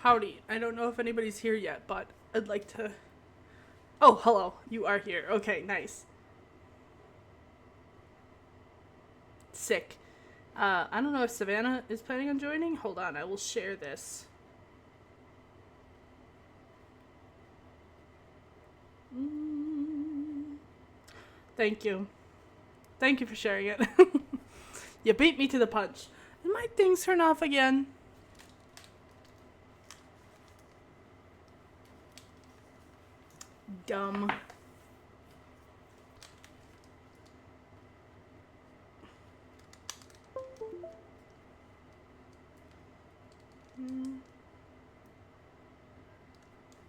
Howdy. I don't know if anybody's here yet, but I'd like to... Oh, hello. You are here. Okay, nice. Sick. I don't know if Savannah is planning on joining. Hold on, I will share this. Thank you. Thank you for sharing it. You beat me to the punch. Did my things turn off again? Dumb.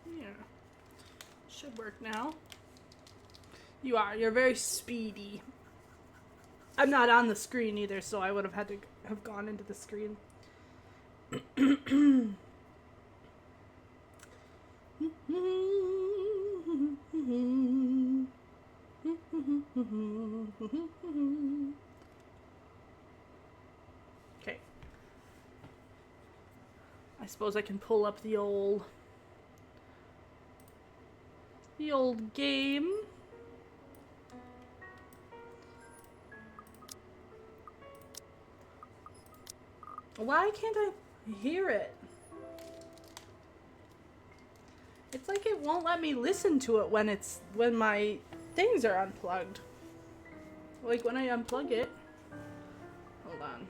Yeah. Should work now. You are. You're very speedy. I'm not on the screen either, so I would have had to have gone into the screen. Okay. I suppose I can pull up the old game. Why can't I hear it? It's like it won't let me listen to it when my things are unplugged. Like when I unplug it. Hold on.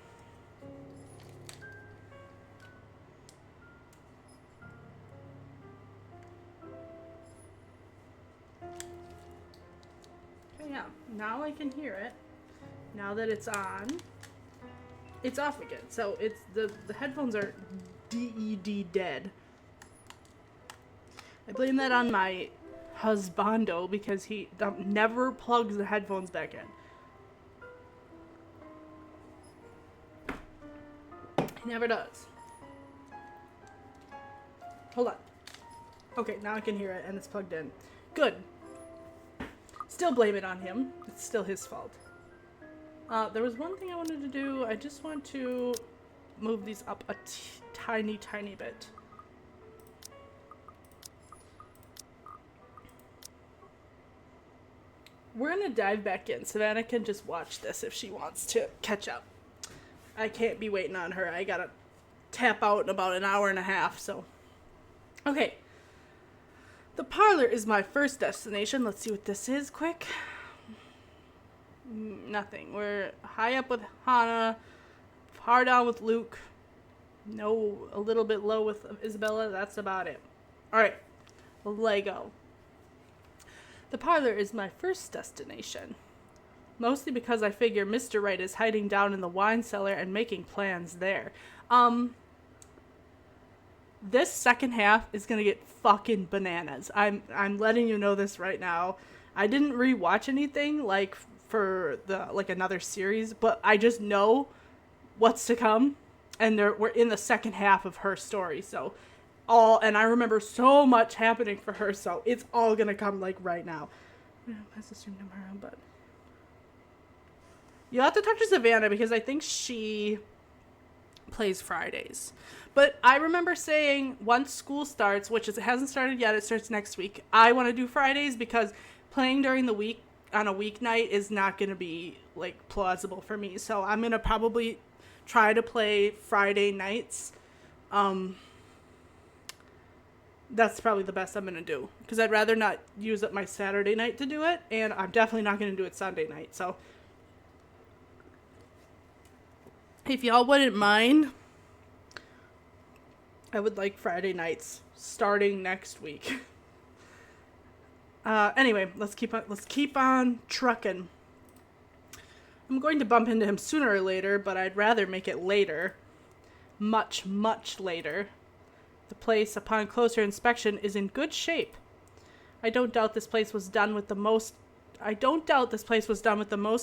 Okay, yeah. Now I can hear it. Now that it's on. It's off again. So it's the headphones are dead. I blame that on my husbando because he never plugs the headphones back in. He never does. Hold on. Okay, now I can hear it and it's plugged in. Good. Still blame it on him. It's still his fault. There was one thing I wanted to do. I just want to move these up a tiny bit. We're gonna dive back in. Savannah can just watch this if she wants to catch up. I can't be waiting on her. I gotta tap out in about an hour and a half, so. Okay. The parlor is my first destination. Let's see what this is quick. Nothing. We're high up with Hannah, far down with Luke. No, a little bit low with Isabella. That's about it. Alright. Lego. The parlor is my first destination. Mostly because I figure Mr. Right is hiding down in the wine cellar and making plans there. This second half is gonna get fucking bananas. I'm letting you know this right now. I didn't rewatch anything like for another series, but I just know what's to come, and we're in the second half of her story, so and I remember so much happening for her, so it's all gonna come like right now. Pass the stream tomorrow, but you'll have to talk to Savannah because I think she plays Fridays. But I remember saying once school starts, which it hasn't started yet, it starts next week, I want to do Fridays because playing during the week on a weeknight is not going to be like plausible for me. So I'm going to probably try to play Friday nights. That's probably the best I'm going to do because I'd rather not use up my Saturday night to do it, and I'm definitely not going to do it Sunday night. So if y'all wouldn't mind, I would like Friday nights starting next week. Anyway, let's keep on trucking. I'm going to bump into him sooner or later, but I'd rather make it later. Much, much later. The place, upon closer inspection, is in good shape. I don't doubt this place was done with the most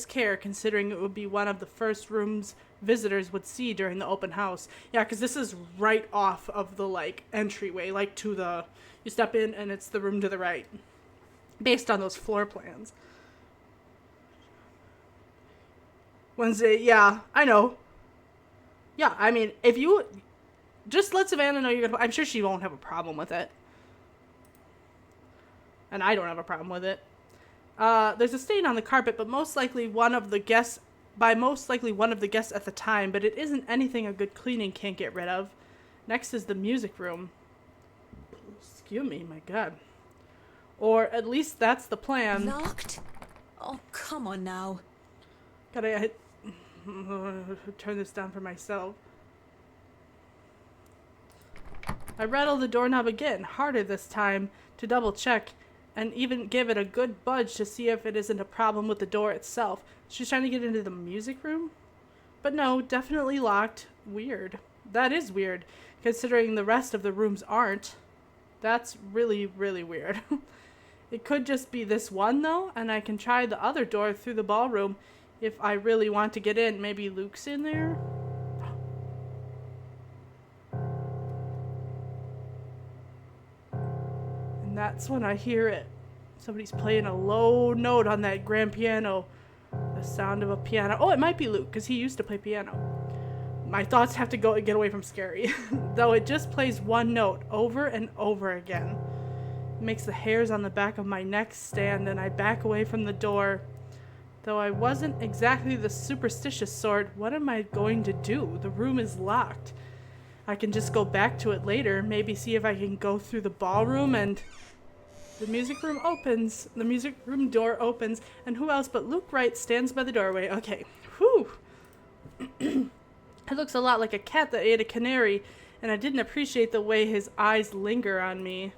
care, considering it would be one of the first rooms visitors would see during the open house. Yeah, because this is right off of the, entryway, you step in and it's the room to the right. Based on those floor plans. Wednesday, yeah, I know. Yeah, I mean, if you Just let Savannah know you're gonna. I'm sure she won't have a problem with it. And I don't have a problem with it. There's a stain on the carpet, but most likely one of the guests at the time, but it isn't anything a good cleaning can't get rid of. Next is the music room. Excuse me, my God. Or at least that's the plan. Locked? Oh, come on now. Gotta turn this down for myself. I rattle the doorknob again, harder this time, to double check, and even give it a good budge to see if it isn't a problem with the door itself. She's trying to get into the music room? But no, definitely locked. Weird. That is weird, considering the rest of the rooms aren't. That's really, really weird. It could just be this one, though, and I can try the other door through the ballroom if I really want to get in. Maybe Luke's in there? And that's when I hear it. Somebody's playing a low note on that grand piano. The sound of a piano. Oh, it might be Luke, because he used to play piano. My thoughts have to get away from scary. Though it just plays one note over and over again. It makes the hairs on the back of my neck stand, and I back away from the door. Though I wasn't exactly the superstitious sort, what am I going to do? The room is locked. I can just go back to it later, maybe see if I can go through the ballroom, and the music room opens. The music room door opens, and who else but Luke Wright stands by the doorway. Okay, whew. It looks a lot like a cat that ate a canary, and I didn't appreciate the way his eyes linger on me.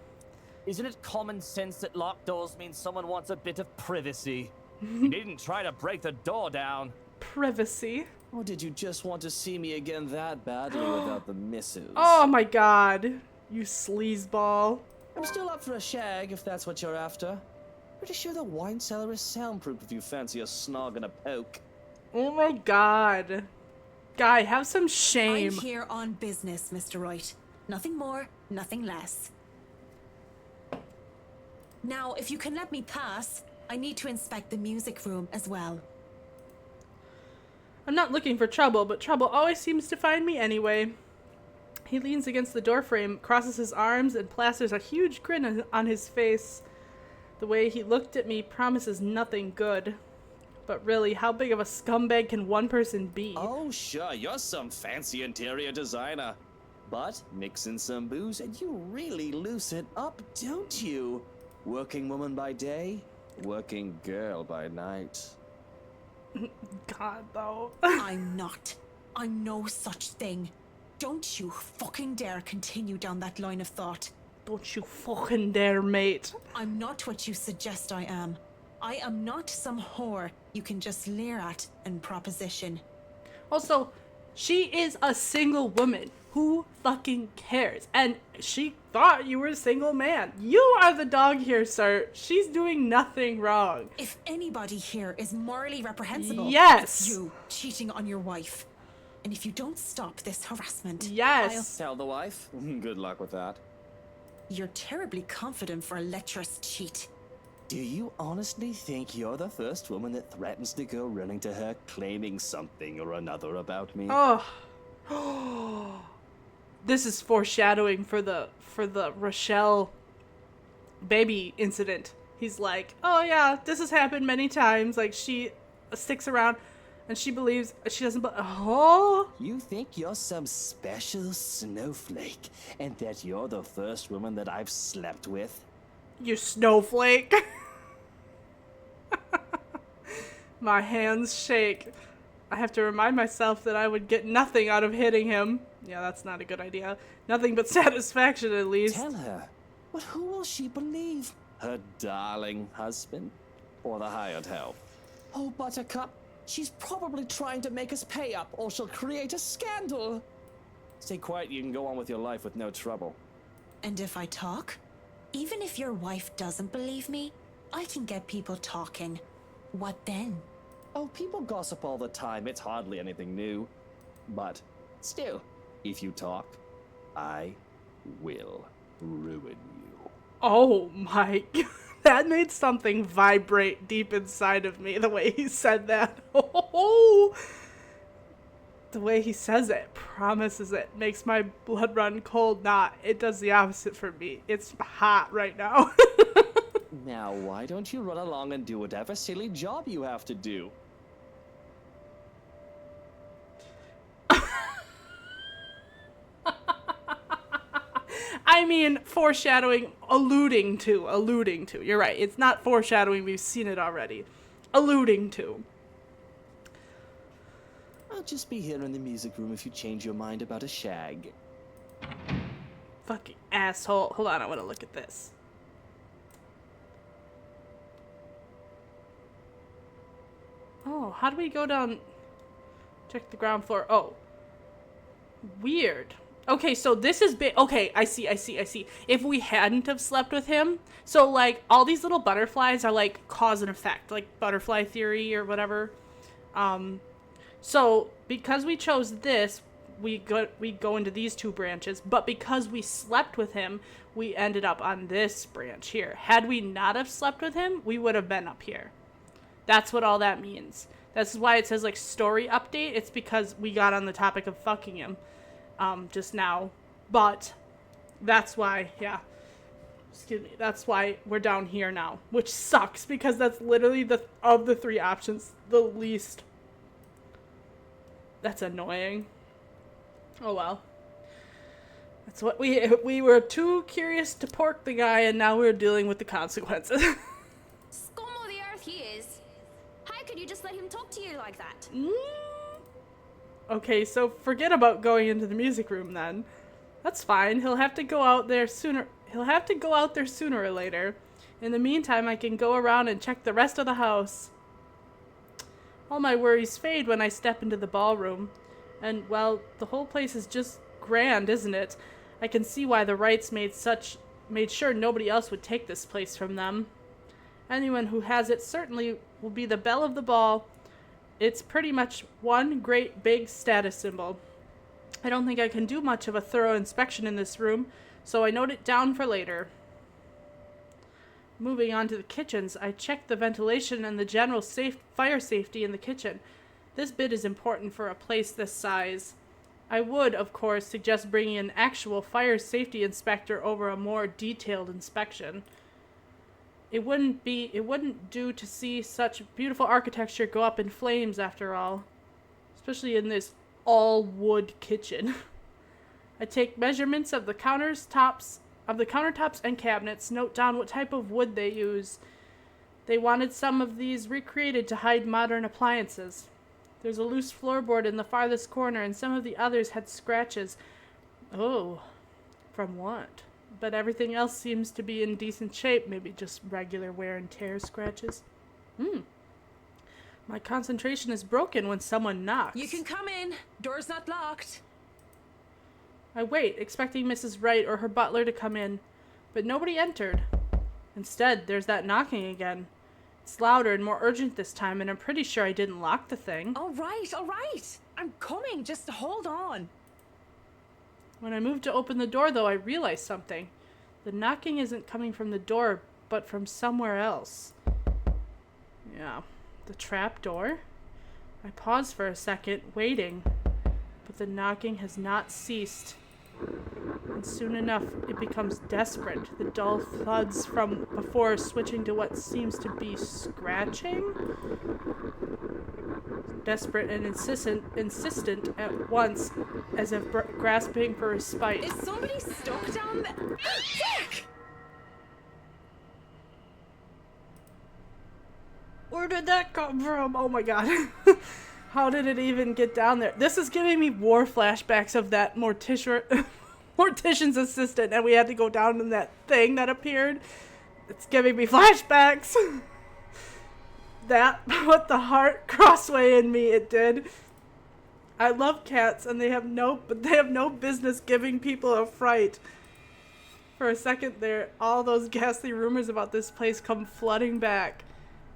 Isn't it common sense that locked doors mean someone wants a bit of privacy? You didn't try to break the door down. Privacy. Or did you just want to see me again that badly without the misses? Oh my God, you sleazeball. I'm still up for a shag if that's what you're after. Pretty sure the wine cellar is soundproof if you fancy a snog and a poke. Oh my God. Guy, have some shame. I'm here on business, Mr. Wright. Nothing more, nothing less. Now, if you can let me pass, I need to inspect the music room as well. I'm not looking for trouble, but trouble always seems to find me anyway. He leans against the doorframe, crosses his arms, and plasters a huge grin on his face. The way he looked at me promises nothing good. But really, how big of a scumbag can one person be? Oh, sure, you're some fancy interior designer. But mix in some booze and you really loosen up, don't you? Working woman by day, working girl by night. God, though. I'm not. I'm no such thing. Don't you fucking dare continue down that line of thought. Don't you fucking dare, mate. I'm not what you suggest I am. I am not some whore you can just leer at and proposition. Also, she is a single woman. Who fucking cares? And she thought you were a single man. You are the dog here, sir. She's doing nothing wrong. If anybody here is morally reprehensible, Yes. it's you cheating on your wife. And if you don't stop this harassment, Yes. Tell the wife. Good luck with that. You're terribly confident for a lecherous cheat. Do you honestly think you're the first woman that threatens to go running to her claiming something or another about me? Oh. This is foreshadowing for the Rochelle baby incident. He's like, oh yeah, this has happened many times. Like, she sticks around and she believes she doesn't. Oh. You think you're some special snowflake and that you're the first woman that I've slept with? You snowflake. My hands shake. I have to remind myself that I would get nothing out of hitting him. Yeah, that's not a good idea. Nothing but satisfaction, at least. Tell her. But who will she believe? Her darling husband? Or the hired help? Oh, Buttercup, she's probably trying to make us pay up or she'll create a scandal. Stay quiet, you can go on with your life with no trouble. And if I talk? Even if your wife doesn't believe me, I can get people talking. What then? Oh, people gossip all the time. It's hardly anything new. But still, if you talk, I will ruin you. Oh my God. That made something vibrate deep inside of me, the way he said that. Oh. The way he says it, promises it, makes my blood run cold. Nah, it does the opposite for me. It's hot right now. Now, why don't you run along and do whatever silly job you have to do? I mean, foreshadowing, alluding to. You're right. It's not foreshadowing. We've seen it already. Alluding to. I'll just be here in the music room if you change your mind about a shag. Fucking asshole. Hold on, I want to look at this. Oh, how do we go down? Check the ground floor. Oh. Weird. Okay, so this is big. Okay, I see. If we hadn't have slept with him, so like all these little butterflies are like cause and effect, like butterfly theory or whatever. So because we chose this, we go into these two branches, but because we slept with him, we ended up on this branch here. Had we not have slept with him, we would have been up here. That's what all that means. That's why it says like story update. It's because we got on the topic of fucking him just now. But that's why, yeah. Excuse me. That's why we're down here now, which sucks because that's literally of the three options, the least. That's annoying. Oh well. That's what we were too curious to pork the guy, and now we're dealing with the consequences. Scum of the earth he is. How could you just let him talk to you like that? Okay, so forget about going into the music room then. That's fine. He'll have to go out there sooner. He'll have to go out there sooner or later. In the meantime, I can go around and check the rest of the house. All my worries fade when I step into the ballroom. And, well, the whole place is just grand, isn't it? I can see why the Wrights made sure nobody else would take this place from them. Anyone who has it certainly will be the belle of the ball. It's pretty much one great big status symbol. I don't think I can do much of a thorough inspection in this room, so I note it down for later. Moving on to the kitchens, I checked the ventilation and the general fire safety in the kitchen. This bit is important for a place this size. I would, of course, suggest bringing an actual fire safety inspector over a more detailed inspection. It wouldn't do to see such beautiful architecture go up in flames after all, especially in this all-wood kitchen. I take measurements of the countertops and cabinets, note down what type of wood they use. They wanted some of these recreated to hide modern appliances. There's a loose floorboard in the farthest corner, and some of the others had scratches. Oh, from what? But everything else seems to be in decent shape, maybe just regular wear and tear scratches. My concentration is broken when someone knocks. You can come in. Door's not locked. I wait, expecting Mrs. Wright or her butler to come in, but nobody entered. Instead, there's that knocking again. It's louder and more urgent this time, and I'm pretty sure I didn't lock the thing. All right. I'm coming. Just hold on. When I move to open the door, though, I realize something. The knocking isn't coming from the door, but from somewhere else. Yeah, the trap door? I pause for a second, waiting, but the knocking has not ceased. And soon enough, it becomes desperate, the dull thuds from before switching to what seems to be scratching? Desperate and insistent at once, as if grasping for respite. Is somebody stuck down there? Dick! Where did that come from? Oh my god. How did it even get down there? This is giving me war flashbacks of that mortician's assistant, and we had to go down in that thing that appeared. It's giving me flashbacks. That put the heart crossway in me, it did. I love cats, and they have no business giving people a fright. For a second there, all those ghastly rumors about this place come flooding back.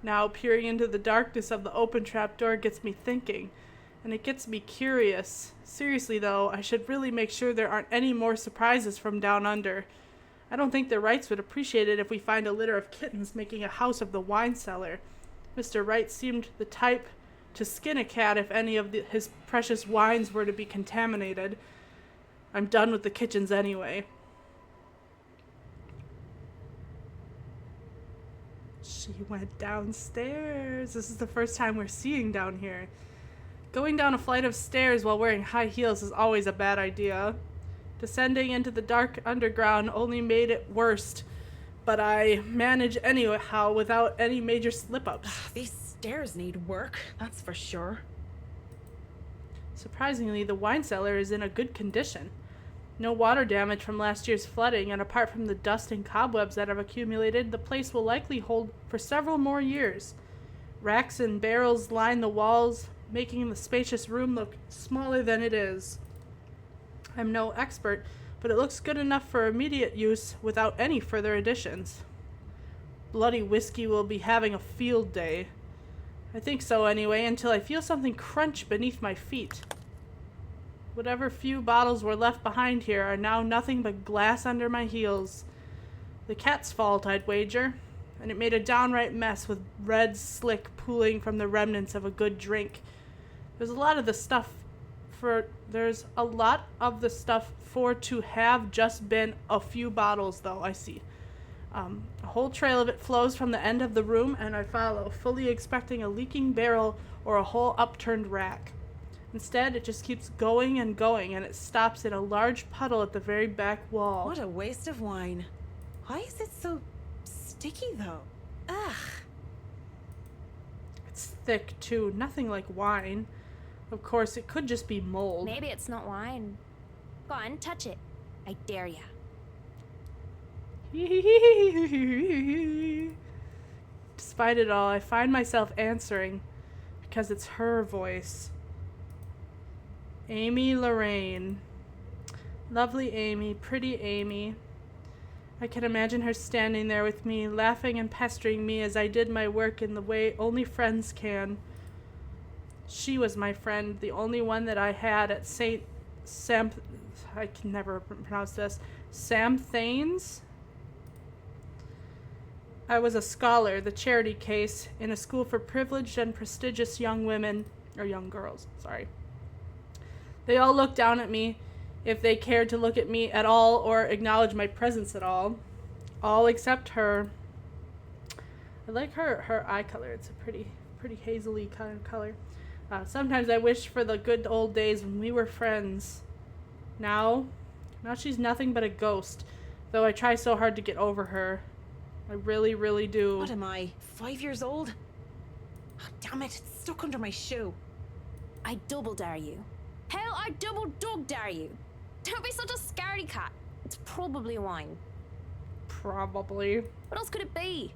Now, peering into the darkness of the open trapdoor gets me thinking, and it gets me curious. Seriously, though, I should really make sure there aren't any more surprises from down under. I don't think the Wrights would appreciate it if we find a litter of kittens making a house of the wine cellar. Mr. Wright seemed the type to skin a cat if any of his precious wines were to be contaminated. I'm done with the kitchens anyway. She went downstairs. This is the first time we're seeing down here. Going down a flight of stairs while wearing high heels is always a bad idea. Descending into the dark underground only made it worse, but I managed anyhow without any major slip-ups. These stairs need work, that's for sure. Surprisingly, the wine cellar is in a good condition. No water damage from last year's flooding, and apart from the dust and cobwebs that have accumulated, the place will likely hold for several more years. Racks and barrels line the walls, making the spacious room look smaller than it is. I'm no expert, but it looks good enough for immediate use without any further additions. Bloody whiskey will be having a field day. I think so anyway, until I feel something crunch beneath my feet. Whatever few bottles were left behind here are now nothing but glass under my heels. The cat's fault, I'd wager, and it made a downright mess with red slick pooling from the remnants of a good drink. There's a lot of the stuff for to have just been a few bottles, though, I see. A whole trail of it flows from the end of the room, and I follow, fully expecting a leaking barrel or a whole upturned rack. Instead, it just keeps going and going, and it stops in a large puddle at the very back wall. What a waste of wine. Why is it so sticky, though? Ugh. It's thick, too. Nothing like wine. Of course, it could just be mold. Maybe it's not wine. Go on, touch it. I dare ya. Despite it all, I find myself answering because it's her voice. Amy Lorraine. Lovely Amy, pretty Amy. I can imagine her standing there with me, laughing and pestering me as I did my work in the way only friends can. She was my friend, the only one that I had at I can never pronounce this. Sam Thanes? I was a scholar, the charity case, in a school for privileged and prestigious young women, or young girls, sorry. They all looked down at me, if they cared to look at me at all or acknowledge my presence at all. All except her. I like her eye color. It's a pretty hazily kind of color. Sometimes I wish for the good old days when we were friends. Now she's nothing but a ghost, though I try so hard to get over her. I really, really do. What am I, 5 years old? Oh, damn it, it's stuck under my shoe. I double dare you. Hell, I double dog dare you. Don't be such a scaredy cat. It's probably wine. Probably. What else could it be?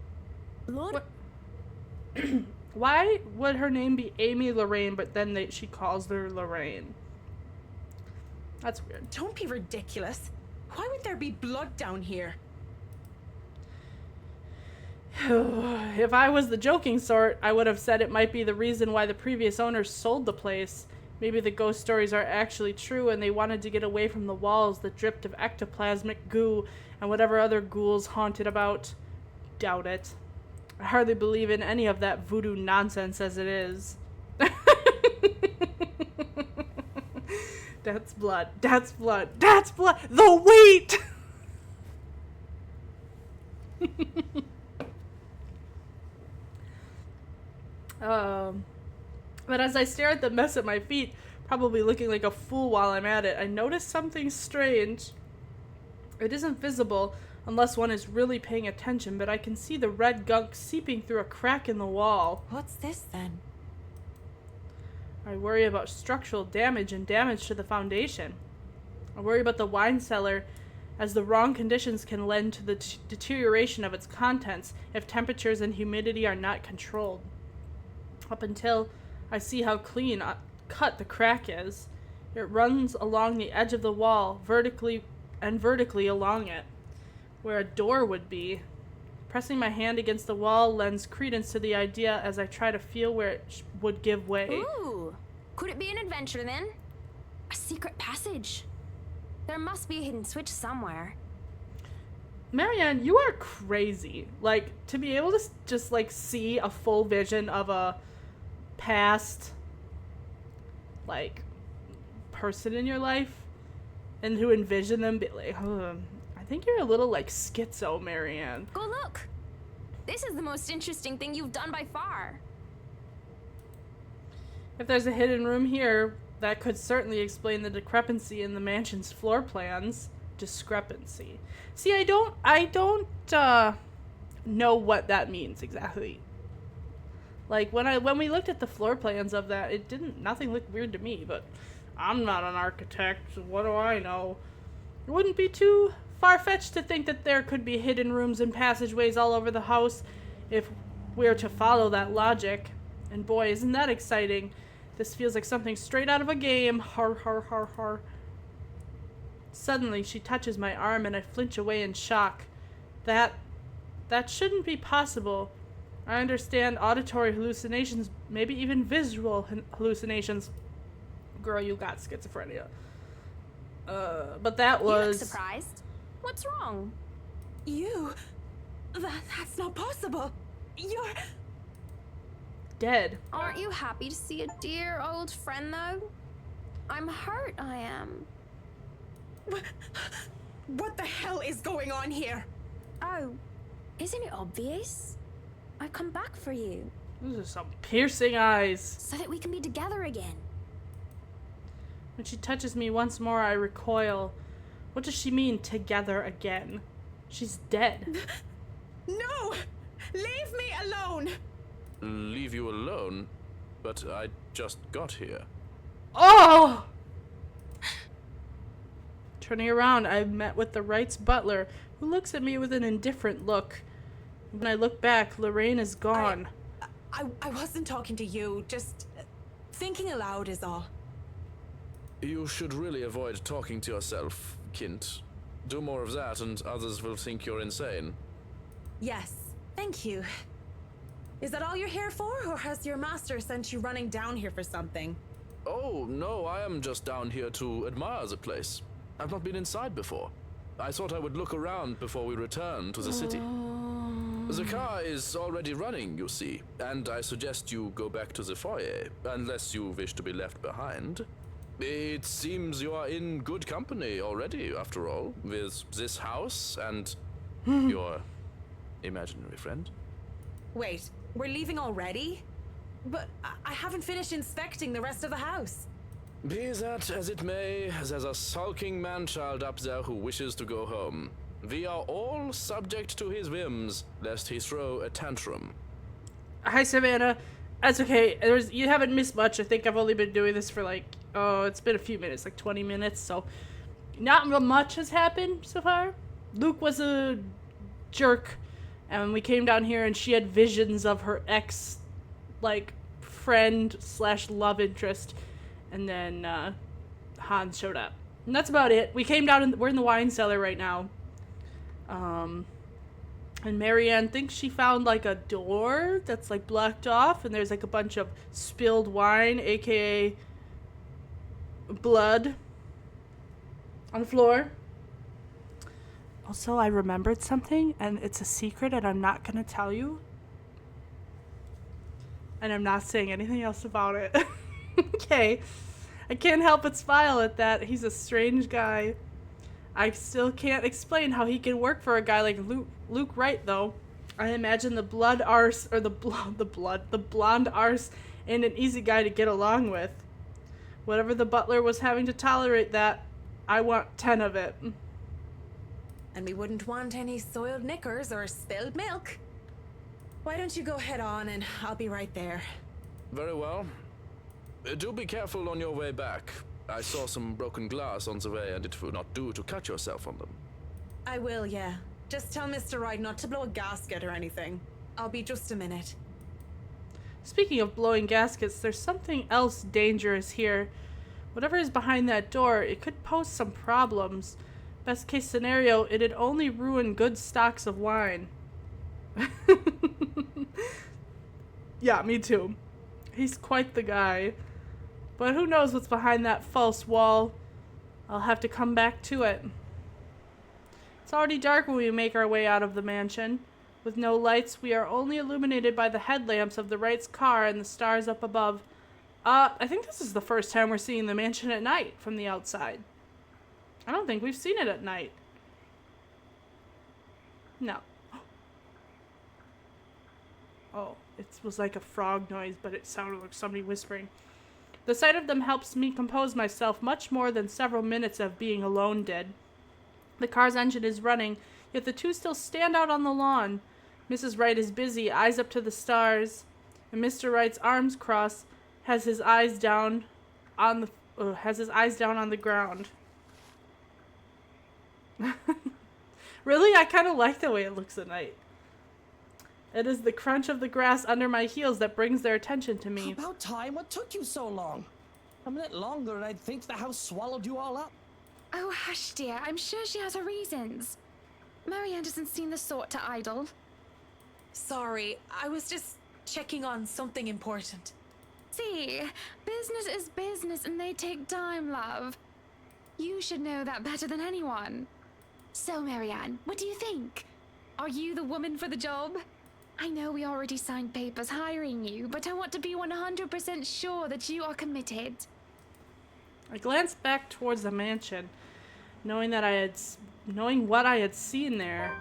Blood? Why would her name be Amy Lorraine, but then she calls her Lorraine? That's weird. Don't be ridiculous. Why would there be blood down here? If I was the joking sort, I would have said it might be the reason why the previous owners sold the place. Maybe the ghost stories are actually true and they wanted to get away from the walls that dripped of ectoplasmic goo and whatever other ghouls haunted about. Doubt it. I hardly believe in any of that voodoo nonsense as it is. That's blood. That's blood. That's blood. The weight! But as I stare at the mess at my feet, probably looking like a fool while I'm at it, I notice something strange. It isn't visible unless one is really paying attention, but I can see the red gunk seeping through a crack in the wall. What's this then? I worry about structural damage and damage to the foundation. I worry about the wine cellar, as the wrong conditions can lend to the deterioration of its contents if temperatures and humidity are not controlled. Up until I see how clean cut the crack is. It runs along the edge of the wall, vertically along it, where a door would be. Pressing my hand against the wall lends credence to the idea as I try to feel where it would give way. Ooh, could it be an adventure then? A secret passage. There must be a hidden switch somewhere. Marianne, you are crazy. Like, to be able to just, like, see a full vision of a past, like, person in your life and to envision them be like, I think you're a little like schizo, Marianne. Go look. This is the most interesting thing you've done by far. If there's a hidden room here, that could certainly explain the discrepancy in the mansion's floor plans. Discrepancy. See, I don't know what that means exactly. Like when we looked at the floor plans of that, nothing looked weird to me, but I'm not an architect, so what do I know? It wouldn't be too far-fetched to think that there could be hidden rooms and passageways all over the house if we're to follow that logic. And boy, isn't that exciting. This feels like something straight out of a game. Har har har har. Suddenly, she touches my arm and I flinch away in shock. That shouldn't be possible. I understand auditory hallucinations, maybe even visual hallucinations. Girl, you got schizophrenia. But that You look was... surprised. What's wrong? That's not possible. You're... dead. Aren't you happy to see a dear old friend, though? I'm hurt, I am. What the hell is going on here? Oh, isn't it obvious? I've come back for you, Those are some piercing eyes. so that we can be together again. When she touches me once more, I recoil. What does she mean, together again? She's dead. No! Leave me alone! Leave you alone? But I just got here. Oh! Turning around, I met with the Wright's butler, who looks at me with an indifferent look. When I look back, Lorraine is gone. I wasn't talking to you, just thinking aloud is all. You should really avoid talking to yourself, Kint. Do more of that and others will think you're insane. Yes, thank you. Is that all you're here for, or has your master sent you running down here for something? Oh, no, I am just down here to admire the place. I've not been inside before. I thought I would look around before we return to the city. The car is already running, you see, and I suggest you go back to the foyer, unless you wish to be left behind. It seems you are in good company already, after all, with this house and your imaginary friend. Wait, we're leaving already? But I haven't finished inspecting the rest of the house. Be that as it may, there's a sulking man-child up there who wishes to go home. We are all subject to his whims, lest he throw a tantrum. Hi, Savannah. That's okay. You haven't missed much. I think I've only been doing this for it's been a few minutes, like 20 minutes, so not much has happened so far. Luke was a jerk, and when we came down here and she had visions of her ex, friend / love interest, and then Hans showed up. And that's about it. We came down we're in the wine cellar right now. And Marianne thinks she found a door that's blocked off, and there's a bunch of spilled wine, aka blood, on the floor. Also, I remembered something, and it's a secret, and I'm not gonna tell you. And I'm not saying anything else about it. Okay. I can't help but smile at that. He's a strange guy. I still can't explain how he can work for a guy like Luke Wright, though. I imagine the blonde arse ain't an easy guy to get along with. Whatever the butler was having to tolerate that, I want 10 of it. And we wouldn't want any soiled knickers or spilled milk. Why don't you go head on and I'll be right there. Very well. Do be careful on your way back. I saw some broken glass on the way, and it would not do to cut yourself on them. I will, yeah. Just tell Mr. Wright not to blow a gasket or anything. I'll be just a minute. Speaking of blowing gaskets, there's something else dangerous here. Whatever is behind that door, it could pose some problems. Best case scenario, it'd only ruin good stocks of wine. Yeah, me too. He's quite the guy. But who knows what's behind that false wall? I'll have to come back to it. It's already dark when we make our way out of the mansion. With no lights, we are only illuminated by the headlamps of the Wright's car and the stars up above. I think this is the first time we're seeing the mansion at night from the outside. I don't think we've seen it at night. No. Oh, it was like a frog noise, but it sounded like somebody whispering. The sight of them helps me compose myself much more than several minutes of being alone did. The car's engine is running, yet the two still stand out on the lawn. Mrs. Wright is busy, eyes up to the stars, and Mr. Wright's arms crossed, has his eyes down on the ground. Really, I kind of like the way it looks at night. It is the crunch of the grass under my heels that brings their attention to me. About time. What took you so long? A minute longer and I'd think the house swallowed you all up. Oh, hush, dear. I'm sure she has her reasons. Marianne doesn't seem the sort to idle. Sorry, I was just checking on something important. See, business is business and they take time, love. You should know that better than anyone. So, Marianne, what do you think? Are you the woman for the job? I know we already signed papers hiring you, but I want to be 100% sure that you are committed. I glanced back towards the mansion, knowing what I had seen there.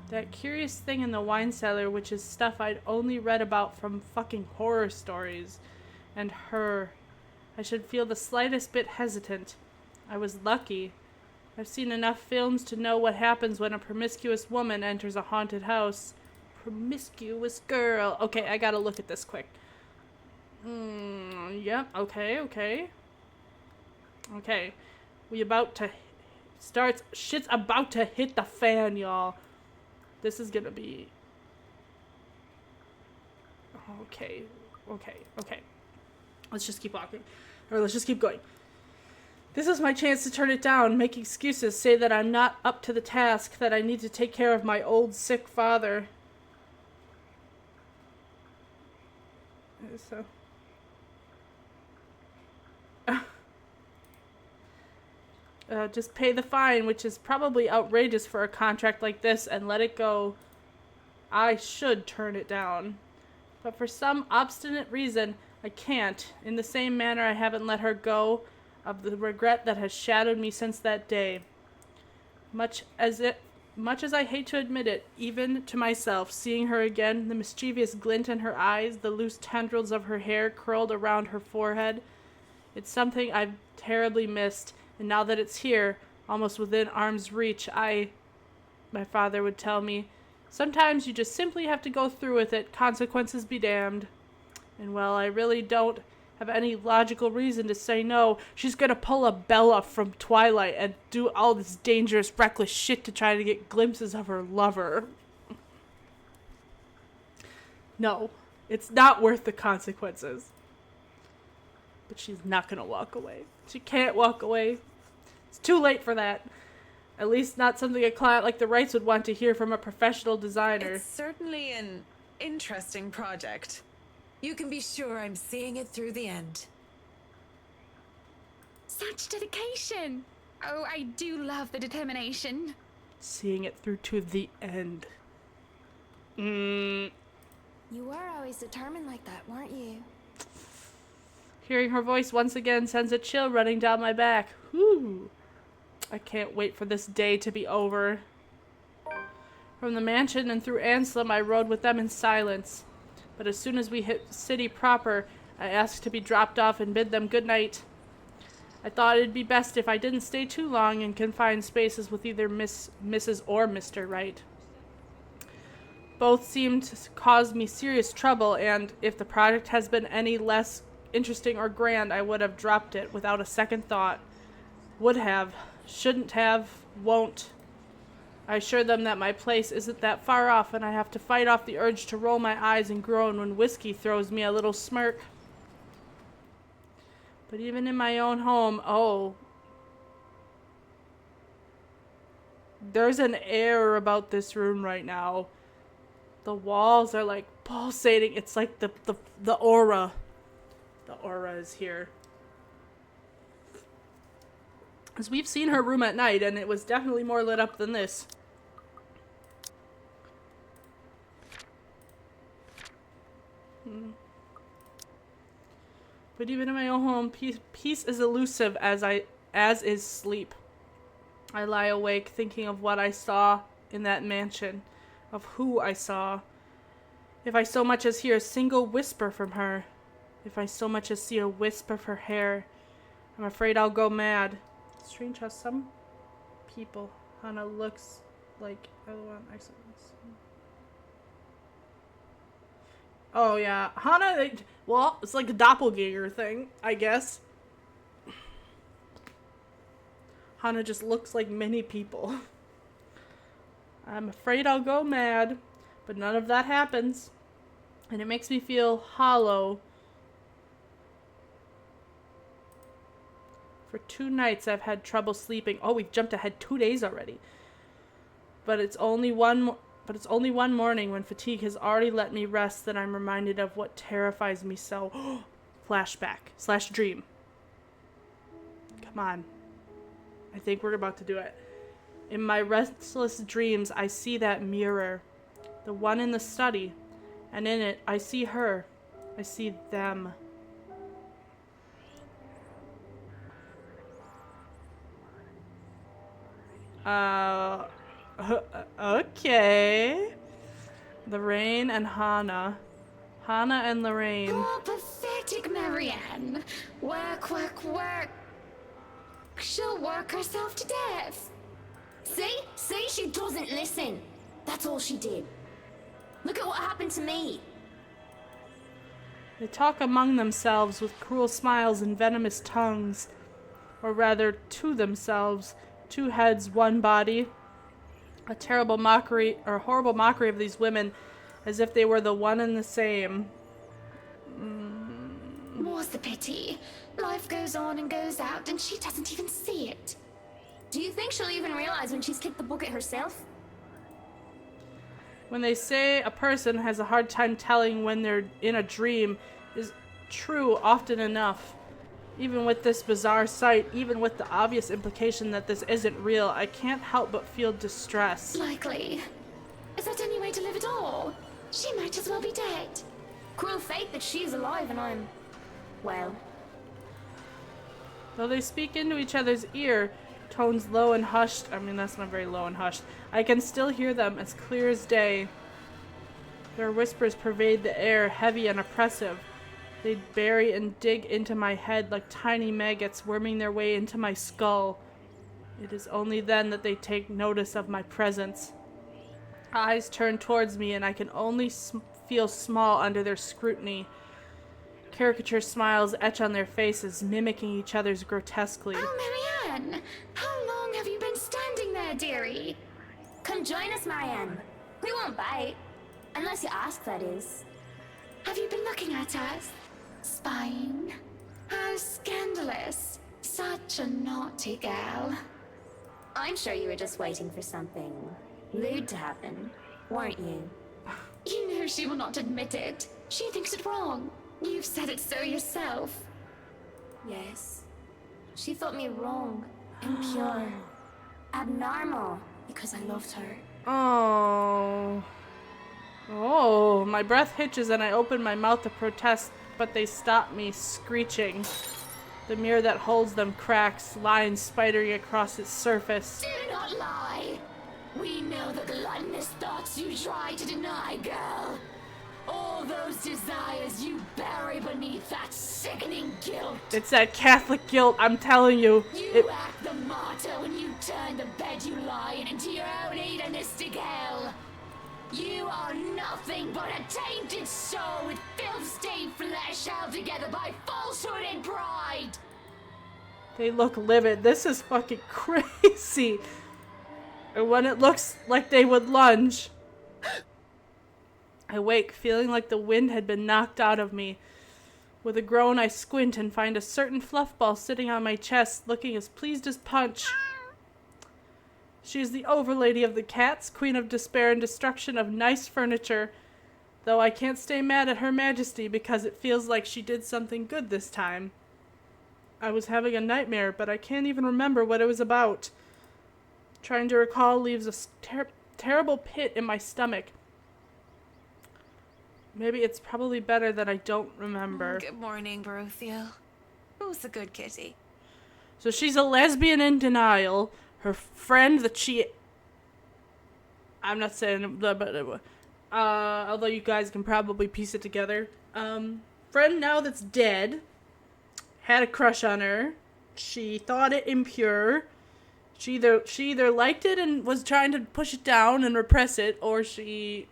That curious thing in the wine cellar, which is stuff I'd only read about from fucking horror stories. And her. I should feel the slightest bit hesitant. I was lucky. I've seen enough films to know what happens when a promiscuous woman enters a haunted house. Promiscuous girl. Okay, I gotta look at this quick. Yep, okay. Okay. We about to start. Shit's about to hit the fan, y'all. This is gonna be. Okay. Let's just keep walking. Or let's just keep going. This is my chance to turn it down, make excuses, say that I'm not up to the task, that I need to take care of my old, sick father. So. Just pay the fine, which is probably outrageous for a contract like this, and let it go. I should turn it down. But for some obstinate reason, I can't. In the same manner, I haven't let her go of the regret that has shadowed me since that day. Much as I hate to admit it, even to myself, seeing her again, the mischievous glint in her eyes, the loose tendrils of her hair curled around her forehead, it's something I've terribly missed, and now that it's here, almost within arm's reach, my father would tell me, sometimes you just simply have to go through with it, consequences be damned. And well, I really don't have any logical reason to say no. She's gonna pull a Bella from Twilight and do all this dangerous, reckless shit to try to get glimpses of her lover. No, it's not worth the consequences. But she's not gonna walk away. She can't walk away. It's too late for that. At least not something a client like the Wrights would want to hear from a professional designer. It's certainly an interesting project. You can be sure I'm seeing it through the end. Such dedication! Oh, I do love the determination. Seeing it through to the end. You were always determined like that, weren't you? Hearing her voice once again sends a chill running down my back. Whew. I can't wait for this day to be over. From the mansion and through Anselm, I rode with them in silence. But as soon as we hit city proper, I asked to be dropped off and bid them good night. I thought it'd be best if I didn't stay too long in confined spaces with either Mrs. or Mr. Wright. Both seemed to cause me serious trouble, and if the project has been any less interesting or grand, I would have dropped it without a second thought. Would have, shouldn't have, won't. I assure them that my place isn't that far off, and I have to fight off the urge to roll my eyes and groan when whiskey throws me a little smirk. But even in my own home, there's an air about this room right now. The walls are like pulsating. It's like the aura. The aura is here. Because we've seen her room at night, and it was definitely more lit up than this. But even in my own home, peace is elusive as is sleep. I lie awake thinking of what I saw in that mansion, of who I saw. If I so much as hear a single whisper from her, if I so much as see a wisp of her hair, I'm afraid I'll go mad. Strange how some people, Hana looks like other one. Oh yeah, Hana. Well, it's like a doppelganger thing, I guess. Hana just looks like many people. I'm afraid I'll go mad, but none of that happens, and it makes me feel hollow. For 2 nights I've had trouble sleeping. Oh, we've jumped ahead 2 days already. But it's only one morning when fatigue has already let me rest that I'm reminded of what terrifies me so. Flashback/dream. Come on. I think we're about to do it. In my restless dreams, I see that mirror. The one in the study. And in it, I see her. I see them. Okay. Lorraine and Hana. Hana and Lorraine. Oh, pathetic Marianne. Work, work, work. She'll work herself to death. See? She doesn't listen. That's all she did. Look at what happened to me. They talk among themselves with cruel smiles and venomous tongues. Or rather, to themselves. 2 heads, 1 body. A terrible mockery, or horrible mockery of these women, as if they were the one and the same. More's the pity. Life goes on and goes out, and she doesn't even see it. Do you think she'll even realize when she's kicked the bucket herself? When they say a person has a hard time telling when they're in a dream is true often enough. Even with this bizarre sight, even with the obvious implication that this isn't real, I can't help but feel distress. Likely. Is that any way to live at all? She might as well be dead. Cruel fate that she's alive and I'm... well... Though they speak into each other's ear, tones low and hushed, I mean that's not very low and hushed, I can still hear them as clear as day. Their whispers pervade the air, heavy and oppressive. They bury and dig into my head like tiny maggots worming their way into my skull. It is only then that they take notice of my presence. Eyes turn towards me and I can only feel small under their scrutiny. Caricature smiles etch on their faces, mimicking each other's grotesquely. Oh, Marianne! How long have you been standing there, dearie? Come join us, Marianne. We won't bite. Unless you ask, that is. Have you been looking at us? Spying? How scandalous. Such a naughty girl. I'm sure you were just waiting for something lewd to happen, weren't you? You know she will not admit it. She thinks it wrong. You've said it so yourself. Yes. She thought me wrong, impure, abnormal, because I loved her. Oh. Oh, my breath hitches and I open my mouth to protest, but they stop me, screeching. The mirror that holds them cracks, lines spidering across its surface. Do not lie. We know the gluttonous thoughts you try to deny, girl. All those desires you bury beneath that sickening guilt. It's that Catholic guilt, I'm telling you. You act the martyr when you turn the bed you lie in into your own hedonistic hell. You are nothing but a tainted soul with filth-stained flesh held together by falsehood and pride. They look livid. This is fucking crazy. And when it looks like they would lunge, I wake, feeling like the wind had been knocked out of me. With a groan, I squint and find a certain fluff ball sitting on my chest, looking as pleased as Punch. She is the overlady of the cats, queen of despair and destruction of nice furniture, though I can't stay mad at Her Majesty because it feels like she did something good this time. I was having a nightmare, but I can't even remember what it was about. Trying to recall leaves a terrible pit in my stomach. Maybe it's probably better that I don't remember. Good morning, Beruthiel. Who's the good kitty? So she's a lesbian in denial. Her friend that she... I'm not saying... although you guys can probably piece it together. Friend now that's dead. Had a crush on her. She thought it impure. She either liked it and was trying to push it down and repress it, or she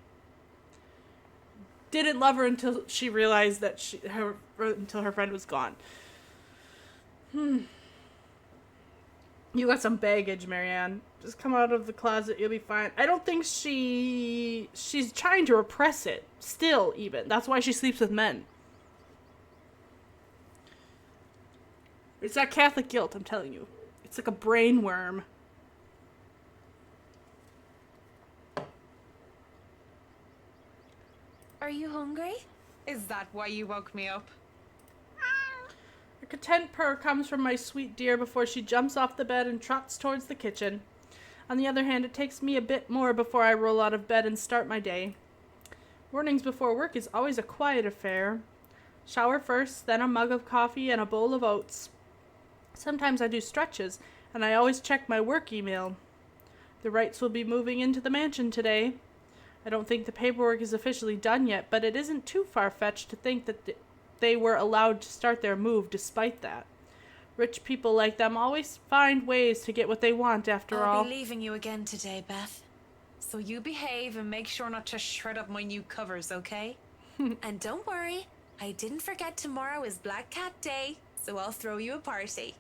didn't love her until she realized that until her friend was gone. You got some baggage, Marianne. Just come out of the closet, you'll be fine. I don't think she's trying to repress it. Still, even. That's why she sleeps with men. It's that Catholic guilt, I'm telling you. It's like a brain worm. Are you hungry? Is that why you woke me up? A content purr comes from my sweet dear before she jumps off the bed and trots towards the kitchen. On the other hand, it takes me a bit more before I roll out of bed and start my day. Mornings before work is always a quiet affair. Shower first, then a mug of coffee and a bowl of oats. Sometimes I do stretches, and I always check my work email. The Wrights will be moving into the mansion today. I don't think the paperwork is officially done yet, but it isn't too far-fetched to think that they were allowed to start their move despite that. Rich people like them always find ways to get what they want after all. I'll be leaving you again today, Beth. So you behave and make sure not to shred up my new covers, okay? And don't worry, I didn't forget tomorrow is Black Cat Day, so I'll throw you a party.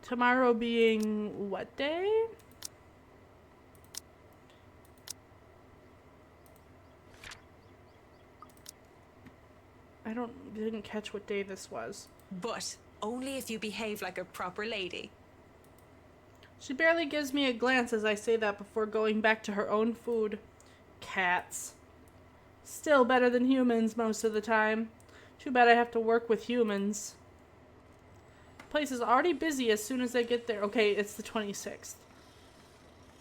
Tomorrow being what day? Didn't catch what day this was. But only if you behave like a proper lady. She barely gives me a glance as I say that before going back to her own food. Cats. Still better than humans most of the time. Too bad I have to work with humans. The place is already busy as soon as I get there. Okay, it's the 26th.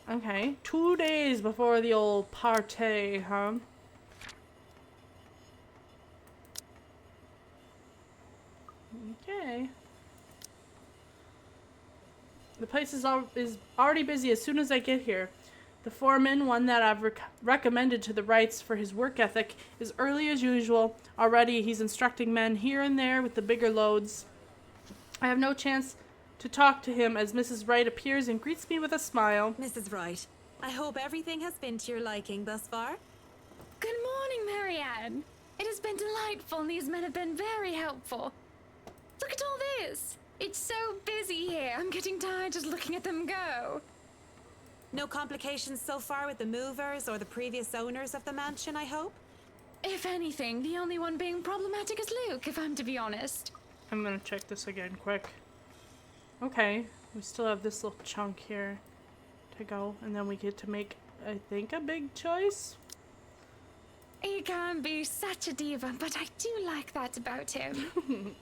Okay, 2 days before the old party, huh? Okay. The place is already busy as soon as I get here. The foreman, one that I've recommended to the Wrights for his work ethic, is early as usual. Already he's instructing men here and there with the bigger loads. I have no chance to talk to him as Mrs. Wright appears and greets me with a smile. Mrs. Wright, I hope everything has been to your liking thus far. Good morning, Marianne. It has been delightful, and these men have been very helpful. Look at all this. It's so busy here. I'm getting tired just looking at them go. No complications so far with the movers or the previous owners of the mansion, I hope? If anything, the only one being problematic is Luke, if I'm to be honest. I'm gonna check this again quick. Okay, we still have this little chunk here to go, and then we get to make, I think, a big choice. He can be such a diva, but I do like that about him.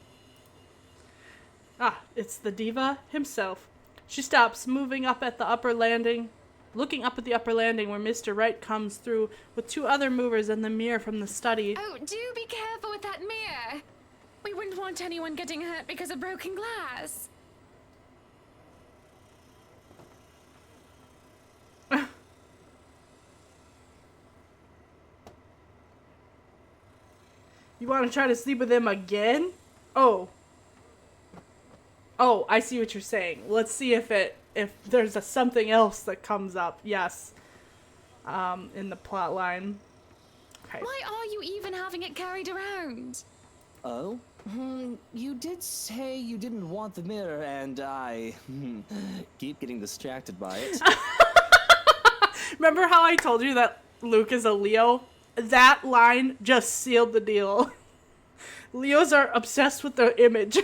Ah, it's the diva himself. She stops, moving up at the upper landing, looking up at the upper landing where Mr. Wright comes through with 2 other movers and the mirror from the study. Oh, do be careful with that mirror. We wouldn't want anyone getting hurt because of broken glass. You want to try to sleep with him again? Oh, I see what you're saying. Let's see if there's something else that comes up. Yes. In the plot line. Okay. Why are you even having it carried around? Oh? You did say you didn't want the mirror, and I keep getting distracted by it. Remember how I told you that Luke is a Leo? That line just sealed the deal. Leos are obsessed with their image.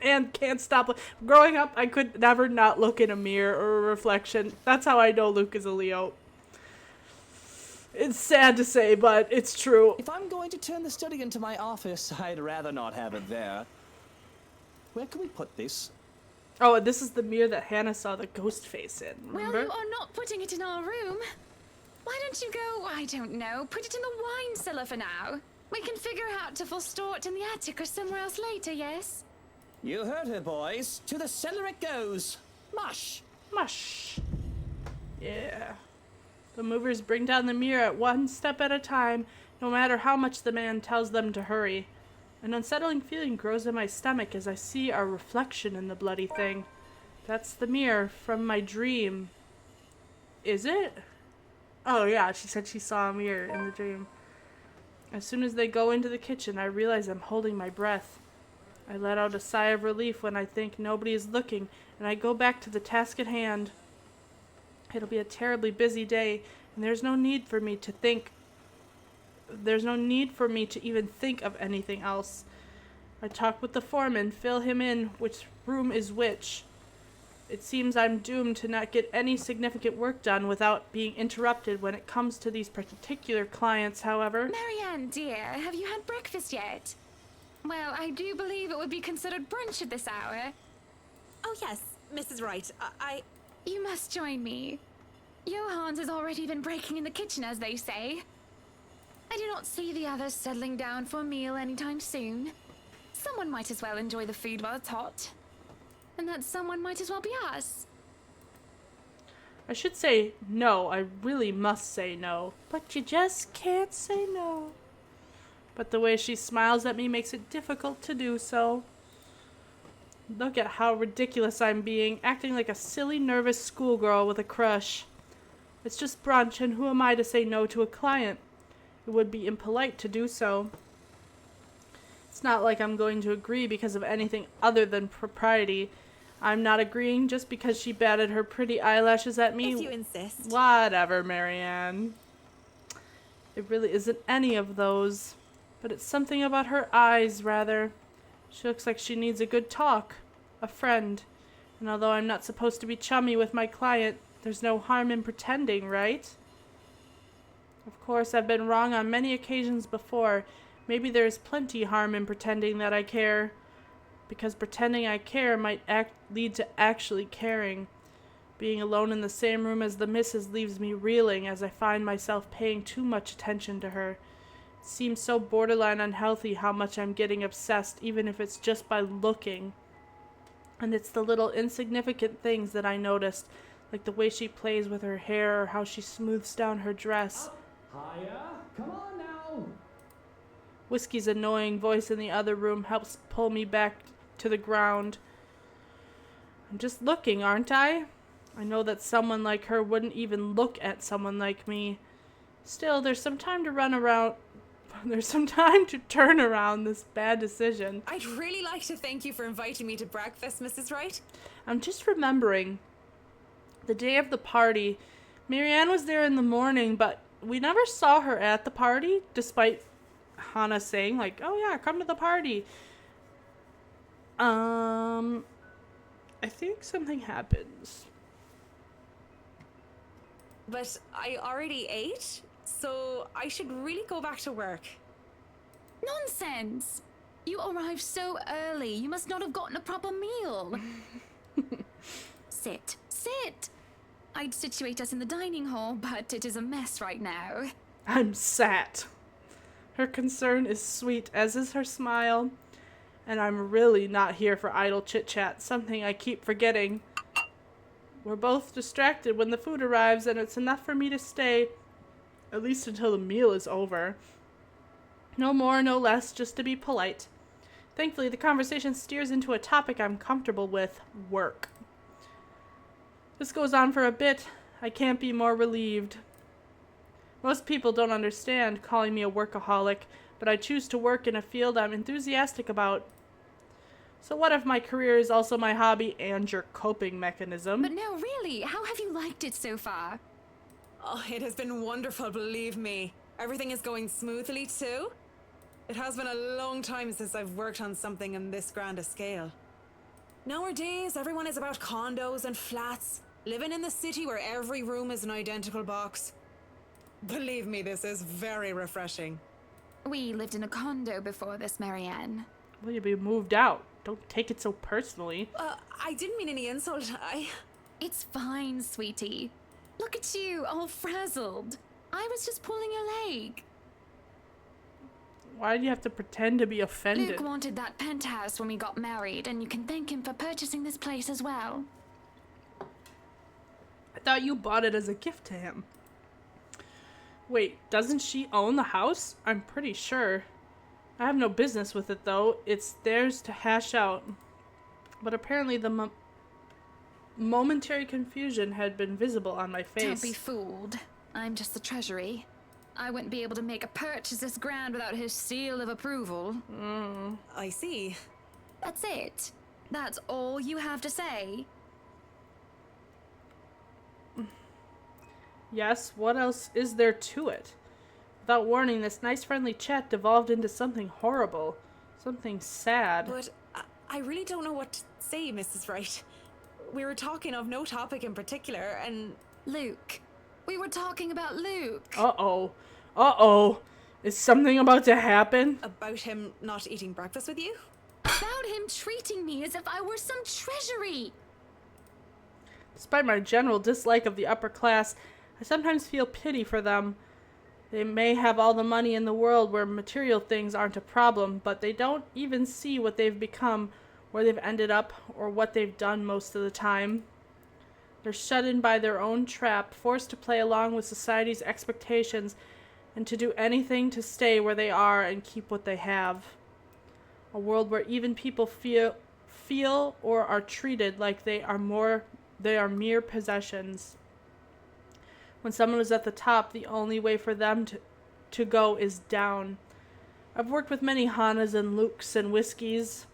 And can't stop. Growing up, I could never not look in a mirror or a reflection. That's how I know Luke is a Leo. It's sad to say, but it's true. If I'm going to turn the study into my office, I'd rather not have it there. Where can we put this? Oh, and this is the mirror that Hannah saw the ghost face in, remember? Well, you are not putting it in our room. Why don't you go, I don't know, put it in the wine cellar for now? We can figure out if we'll store it in the attic or somewhere else later, yes? You heard her, boys. To the cellar it goes. Mush! Mush. Yeah. The movers bring down the mirror at one step at a time, no matter how much the man tells them to hurry. An unsettling feeling grows in my stomach as I see our reflection in the bloody thing. That's the mirror from my dream. Is it? Oh yeah, she said she saw a mirror in the dream. As soon as they go into the kitchen, I realize I'm holding my breath. I let out a sigh of relief when I think nobody is looking, and I go back to the task at hand. It'll be a terribly busy day, and there's no need for me to even think of anything else. I talk with the foreman, fill him in which room is which. It seems I'm doomed to not get any significant work done without being interrupted when it comes to these particular clients, however. Marianne, dear, have you had breakfast yet? Well, I do believe it would be considered brunch at this hour. Oh, yes, Mrs. Wright. You must join me. Johans has already been breaking in the kitchen, as they say. I do not see the others settling down for a meal anytime soon. Someone might as well enjoy the food while it's hot. And that someone might as well be us. I should say no. I really must say no. But you just can't say no. But the way she smiles at me makes it difficult to do so. Look at how ridiculous I'm being, acting like a silly, nervous schoolgirl with a crush. It's just brunch, and who am I to say no to a client? It would be impolite to do so. It's not like I'm going to agree because of anything other than propriety. I'm not agreeing just because she batted her pretty eyelashes at me. If you insist. Whatever, Marianne. It really isn't any of those. But it's something about her eyes, rather. She looks like she needs a good talk. A friend. And although I'm not supposed to be chummy with my client, there's no harm in pretending, right? Of course, I've been wrong on many occasions before. Maybe there's plenty harm in pretending that I care. Because pretending I care might lead to actually caring. Being alone in the same room as the missus leaves me reeling as I find myself paying too much attention to her. It seems so borderline unhealthy how much I'm getting obsessed, even if it's just by looking. And it's the little insignificant things that I noticed, like the way she plays with her hair or how she smooths down her dress. Hiya! Come on now! Whiskey's annoying voice in the other room helps pull me back to the ground. I'm just looking, aren't I? I know that someone like her wouldn't even look at someone like me. Still, there's some time to turn around this bad decision. I'd really like to thank you for inviting me to breakfast, Mrs. Wright. I'm just remembering the day of the party. Marianne was there in the morning, but we never saw her at the party, despite Hannah saying, like, oh yeah, come to the party. I think something happens. But I already ate, so I should really go back to work. Nonsense! You arrived so early. You must not have gotten a proper meal. Sit. I'd situate us in the dining hall, but it is a mess right now. I'm sat. Her concern is sweet, as is her smile. And I'm really not here for idle chit-chat, something I keep forgetting. We're both distracted when the food arrives, and it's enough for me to stay, at least until the meal is over. No more, no less, just to be polite. Thankfully, the conversation steers into a topic I'm comfortable with, work. This goes on for a bit. I can't be more relieved. Most people don't understand calling me a workaholic, but I choose to work in a field I'm enthusiastic about. So what if my career is also my hobby and your coping mechanism? But no, really, how have you liked it so far? Oh, it has been wonderful, believe me. Everything is going smoothly too. It has been a long time since I've worked on something on this grand a scale. Nowadays, everyone is about condos and flats, living in the city where every room is an identical box. Believe me, this is very refreshing. We lived in a condo before this, Marianne. Well, you'll be moved out. Don't take it so personally. I didn't mean any insult. It's fine, sweetie. Look at you, all frazzled. I was just pulling your leg. Why do you have to pretend to be offended? Luke wanted that penthouse when we got married, and you can thank him for purchasing this place as well. I thought you bought it as a gift to him. Wait, doesn't she own the house? I'm pretty sure. I have no business with it, though. It's theirs to hash out. But apparently the momentary confusion had been visible on my face. Don't be fooled. I'm just the treasury. I wouldn't be able to make a purchase this grand without his seal of approval. I see. That's it. That's all you have to say. Yes, what else is there to it? Without warning, this nice friendly chat devolved into something horrible. Something sad. But I really don't know what to say, Mrs. Wright. We were talking of no topic in particular, and... Luke. We were talking about Luke. Uh-oh. Uh-oh. Is something about to happen? About him not eating breakfast with you? About him treating me as if I were some treasury. Despite my general dislike of the upper class, I sometimes feel pity for them. They may have all the money in the world where material things aren't a problem, but they don't even see what they've become, where they've ended up, or what they've done most of the time. They're shut in by their own trap, forced to play along with society's expectations, and to do anything to stay where they are and keep what they have. A world where even people feel or are treated like they are mere possessions. When someone is at the top, the only way for them to go is down. I've worked with many Hanas and Lukes and Whiskies,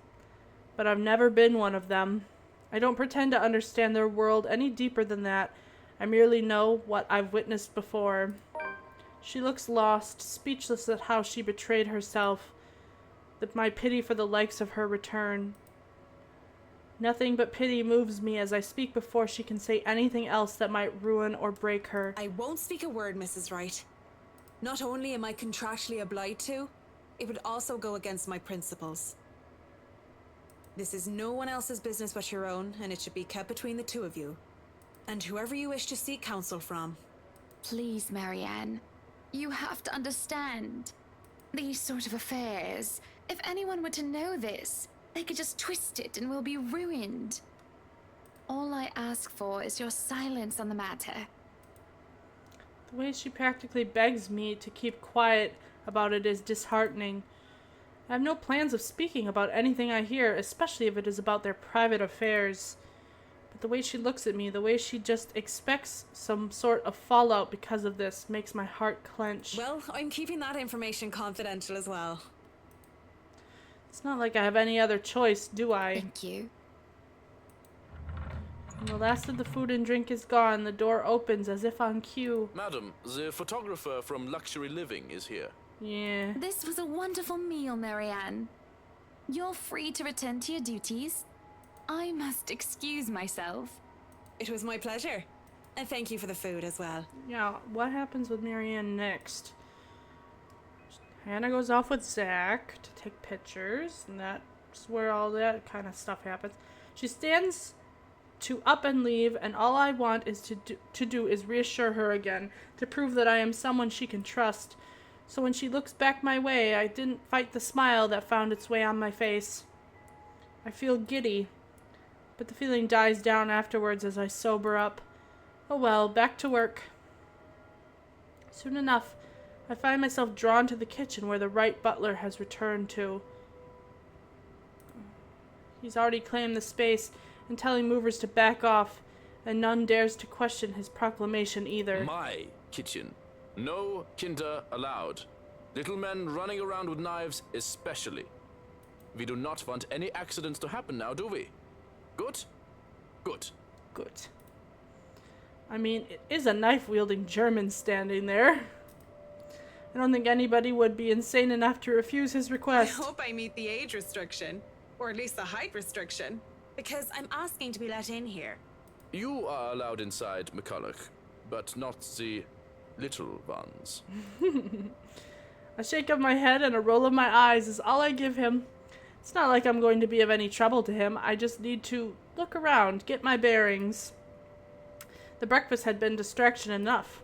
but I've never been one of them. I don't pretend to understand their world any deeper than that. I merely know what I've witnessed before. She looks lost, speechless at how she betrayed herself, that my pity for the likes of her return. Nothing but pity moves me as I speak before she can say anything else that might ruin or break her. I won't speak a word, Mrs. Wright. Not only am I contractually obliged to, it would also go against my principles. This is no one else's business but your own, and it should be kept between the two of you. And whoever you wish to seek counsel from. Please, Marianne. You have to understand. These sort of affairs, if anyone were to know this, they could just twist it and we'll be ruined. All I ask for is your silence on the matter. The way she practically begs me to keep quiet about it is disheartening. I have no plans of speaking about anything I hear, especially if it is about their private affairs. But the way she looks at me, the way she just expects some sort of fallout because of this, makes my heart clench. Well, I'm keeping that information confidential as well. It's not like I have any other choice, do I? Thank you. When the last of the food and drink is gone, the door opens as if on cue. Madam, the photographer from Luxury Living is here. Yeah. This was a wonderful meal, Marianne. You're free to return to your duties. I must excuse myself. It was my pleasure. And thank you for the food as well. Yeah, what happens with Marianne next? Hannah goes off with Zach to take pictures, and that's where all that kind of stuff happens. She stands to up and leave, and all I want is to do is reassure her again, to prove that I am someone she can trust. So when she looks back my way, I didn't fight the smile that found its way on my face. I feel giddy, but the feeling dies down afterwards as I sober up. Oh well, back to work. Soon enough, I find myself drawn to the kitchen where the Wright butler has returned to. He's already claimed the space and telling movers to back off, and none dares to question his proclamation either. My kitchen. No kinder allowed. Little men running around with knives especially. We do not want any accidents to happen now, do we? Good? Good. Good. I mean, it is a knife-wielding German standing there. I don't think anybody would be insane enough to refuse his I request. hope I meet the age restriction. Or at least the height restriction. Because I'm asking to be let in here. You are allowed inside, McCulloch, but not the little ones. A shake of my head and a roll of my eyes is all I give him. It's not like I'm going to be of any trouble to him. I just need to look around, get my bearings. The breakfast had been distraction enough.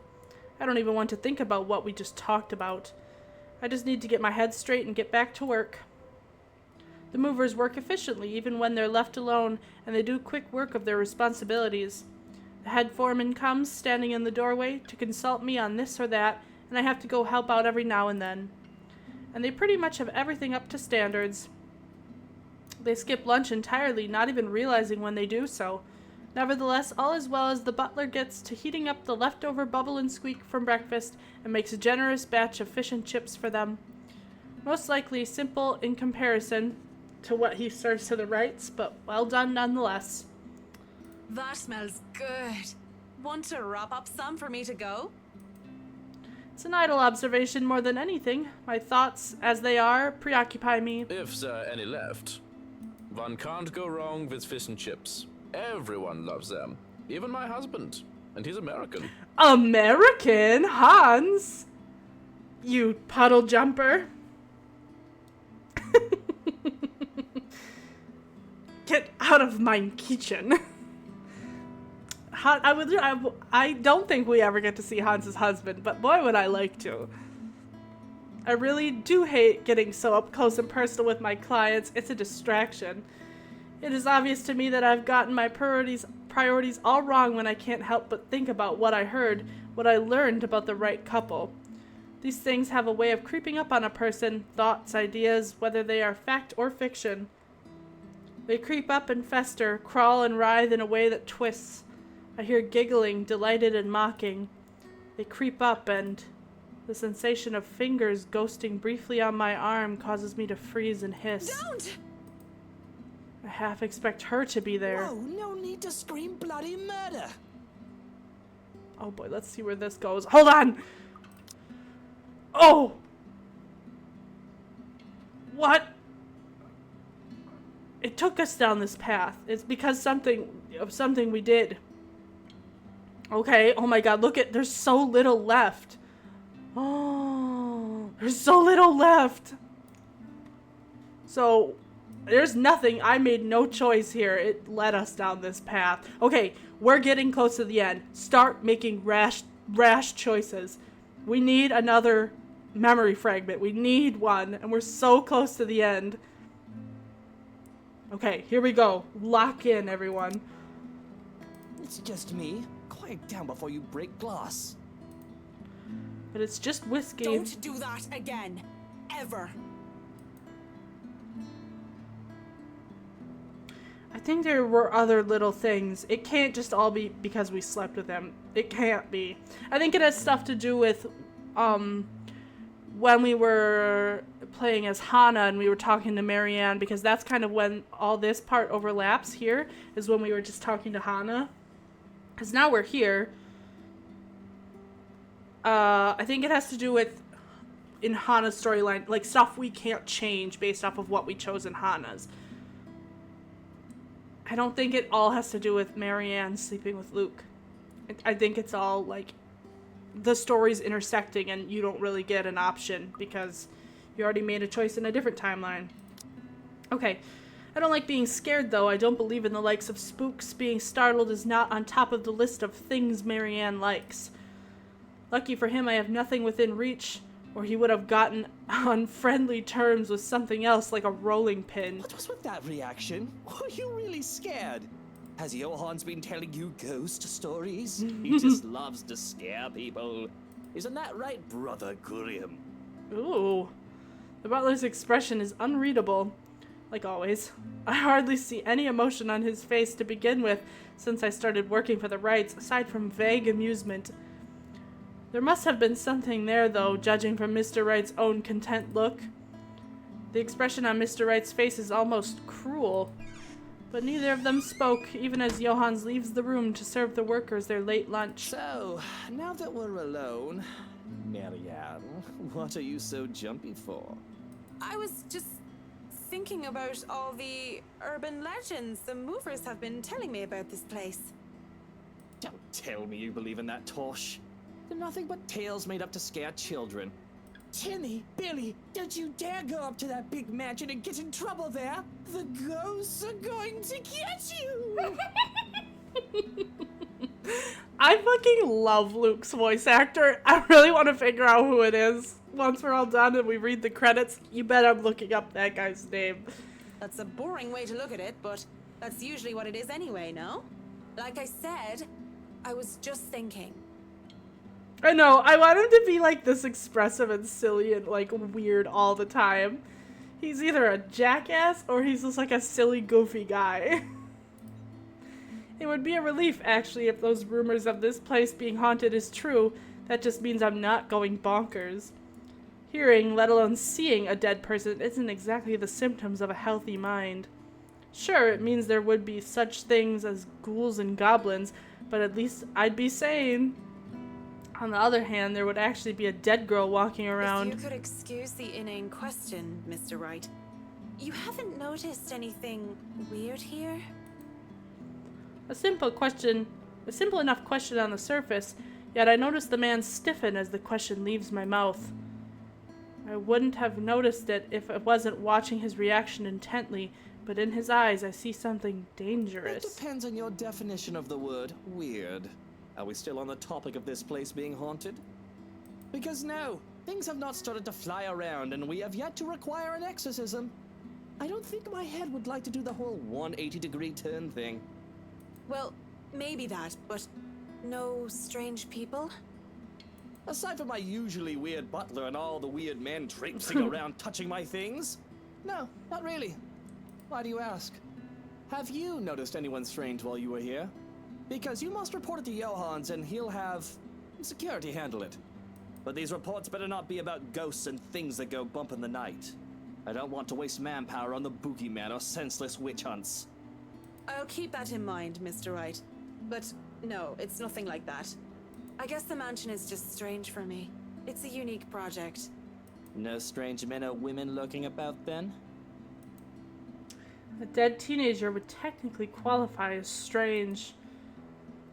I don't even want to think about what we just talked about. I just need to get my head straight and get back to work. The movers work efficiently even when they're left alone, and they do quick work of their responsibilities. The head foreman comes, standing in the doorway, to consult me on this or that, and I have to go help out every now and then. And they pretty much have everything up to standards. They skip lunch entirely, not even realizing when they do so. Nevertheless, all is well as the butler gets to heating up the leftover bubble and squeak from breakfast and makes a generous batch of fish and chips for them. Most likely simple in comparison to what he serves to the Wrights, but well done nonetheless. That smells good. Want to wrap up some for me to go? It's an idle observation more than anything. My thoughts, as they are, preoccupy me. If there are any left. One can't go wrong with fish and chips. Everyone loves them. Even my husband. And he's American. American? Hans? You puddle jumper. Get out of my kitchen. I don't think we ever get to see Hans's husband, but boy would I like to. I really do hate getting so up close and personal with my clients. It's a distraction. It is obvious to me that I've gotten my priorities all wrong when I can't help but think about what I heard, what I learned about the right couple. These things have a way of creeping up on a person, thoughts, ideas, whether they are fact or fiction. They creep up and fester, crawl and writhe in a way that twists. I hear giggling, delighted and mocking. They creep up, and the sensation of fingers ghosting briefly on my arm causes me to freeze and hiss. Don't! I half expect her to be there. Whoa, no need to scream bloody murder. Oh boy, let's see where this goes. Hold on! Oh! What? It took us down this path. It's because something we did. Okay, oh my god, look at, there's so little left. Oh, there's so little left. So, there's nothing. I made no choice here. It led us down this path. Okay, we're getting close to the end. Start making rash choices. We need another memory fragment. We need one, and we're so close to the end. Okay, here we go. Lock in, everyone. It's just me. Quiet down before you break glass. But it's just whiskey. Don't do that again. Ever. I think there were other little things. It can't just all be because we slept with him. It can't be. I think it has stuff to do with when we were playing as Hana and we were talking to Marianne, because that's kind of when all this part overlaps here, is when we were just talking to Hana. Because now we're here. I think it has to do with, in Hana's storyline, like stuff we can't change based off of what we chose in Hana's. I don't think it all has to do with Marianne sleeping with Luke. I think it's all, like, the stories intersecting and you don't really get an option because you already made a choice in a different timeline. Okay. I don't like being scared, though. I don't believe in the likes of spooks. Being startled is not on top of the list of things Marianne likes. Lucky for him, I have nothing within reach, or he would have gotten on friendly terms with something else like a rolling pin. What was with that reaction? Were you really scared? Has Johann's been telling you ghost stories? He just loves to scare people. Isn't that right, Brother Gurium? Ooh. The butler's expression is unreadable. Like always. I hardly see any emotion on his face to begin with since I started working for the Wrights, aside from vague amusement. There must have been something there, though, judging from Mr. Wright's own content look. The expression on Mr. Wright's face is almost cruel. But neither of them spoke, even as Johans leaves the room to serve the workers their late lunch. So, now that we're alone, Marianne, what are you so jumpy for? I was just thinking about all the urban legends the movers have been telling me about this place. Don't tell me you believe in that tosh. They're nothing but tales made up to scare children. Timmy, Billy, don't you dare go up to that big mansion and get in trouble there. The ghosts are going to get you. I fucking love Luke's voice actor. I really want to figure out who it is. Once we're all done and we read the credits, you bet I'm looking up that guy's name. That's a boring way to look at it, but that's usually what it is anyway, no? Like I said, I was just thinking. I know, I want him to be like this expressive and silly and like weird all the time. He's either a jackass or he's just like a silly, goofy guy. It would be a relief, actually, if those rumors of this place being haunted is true. That just means I'm not going bonkers. Hearing, let alone seeing, a dead person isn't exactly the symptoms of a healthy mind. Sure, it means there would be such things as ghouls and goblins, but at least I'd be sane. On the other hand, there would actually be a dead girl walking around. If you could excuse the inane question, Mr. Wright. You haven't noticed anything weird here? A simple enough question on the surface, yet I notice the man stiffen as the question leaves my mouth. I wouldn't have noticed it if I wasn't watching his reaction intently, but in his eyes I see something dangerous. It depends on your definition of the word weird. Are we still on the topic of this place being haunted? Because no, things have not started to fly around and we have yet to require an exorcism. I don't think my head would like to do the whole 180-degree turn thing. Well, maybe that, but no strange people? Aside from my usually weird butler and all the weird men traipsing around touching my things? No, not really. Why do you ask? Have you noticed anyone strange while you were here? Because you must report it to Johans and he'll have security handle it. But these reports better not be about ghosts and things that go bump in the night. I don't want to waste manpower on the boogeyman or senseless witch hunts. I'll keep that in mind, Mr. Wright. But no, it's nothing like that. I guess the mansion is just strange for me. It's a unique project. No strange men or women lurking about then? A dead teenager would technically qualify as strange.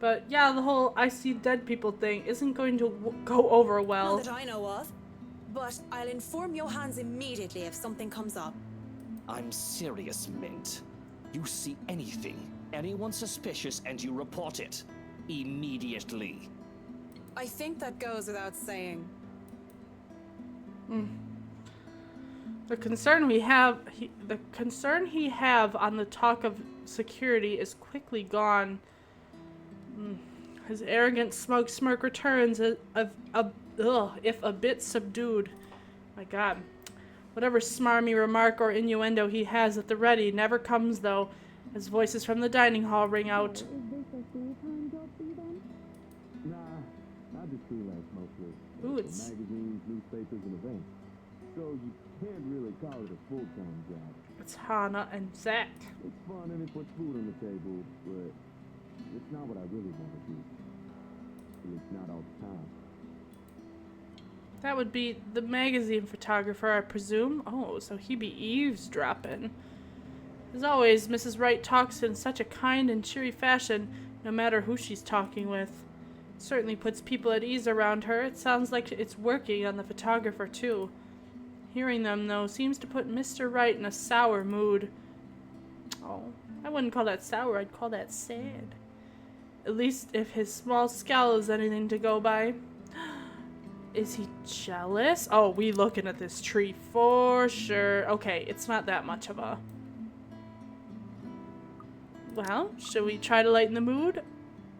But yeah, the whole I see dead people thing isn't going to go over well. Not that I know of. But I'll inform Johans immediately if something comes up. I'm serious, Mint. You see anything, anyone suspicious, and you report it. Immediately. I think that goes without saying. The concern he have on the talk of security is quickly gone. His arrogant smirk returns, if a bit subdued. My God. Whatever smarmy remark or innuendo he has at the ready never comes, though, as voices from the dining hall ring out. I just freelance mostly. Ooh, it's... magazines, newspapers, and events. So you can't really call it a full-time job. It's Hannah and Zach. It's fun and it puts food on the table, but it's not what I really want to do. At least not all the time. That would be the magazine photographer, I presume. Oh, so he'd be eavesdropping. As always, Mrs. Wright talks in such a kind and cheery fashion, no matter who she's talking with. Certainly puts people at ease around her. It sounds like it's working on the photographer, too. Hearing them, though, seems to put Mr. Wright in a sour mood. Oh, I wouldn't call that sour, I'd call that sad. At least if his small scowl is anything to go by. Is he jealous? Oh, we looking at this tree for sure. Okay, it's not that much of a... Well, should we try to lighten the mood?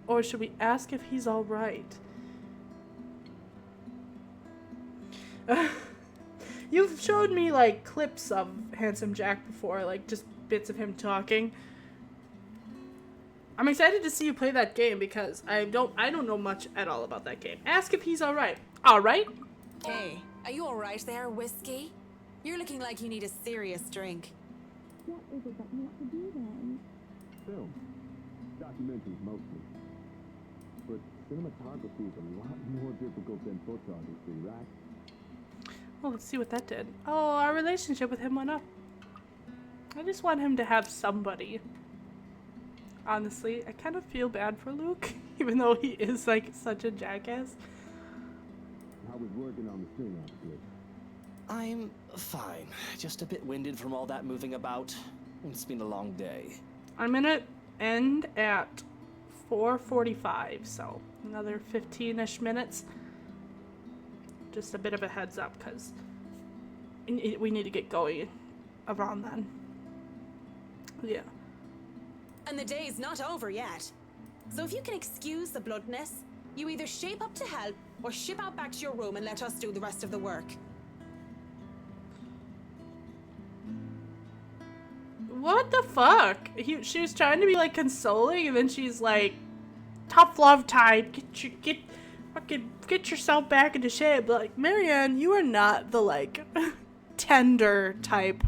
Or should we ask if he's alright? You've showed me, like, clips of Handsome Jack before, like, just bits of him talking. I'm excited to see you play that game because I don't know much at all about that game. Ask if he's alright. Alright? Hey, are you alright there, Whiskey? You're looking like you need a serious drink. What is it that you want to do then? Film. Documentaries mostly. But cinematography is a lot more difficult than photography, right? Well, let's see what that did. Oh, our relationship with him went up. I just want him to have somebody. Honestly, I kind of feel bad for Luke, even though he is, like, such a jackass. I was working on the scene, actually. I'm fine. Just a bit winded from all that moving about. It's been a long day. I'm gonna end at 4:45, so Another 15-ish minutes. Just a bit of a heads up, because we need to get going around then. Yeah. And the day's not over yet. So if you can excuse the bluntness, you either shape up to help or ship out back to your room and let us do the rest of the work. What the fuck? She was trying to be like consoling, and then she's like, tough love time. Get yourself back into shape. Like, Marianne, you are not the like tender type.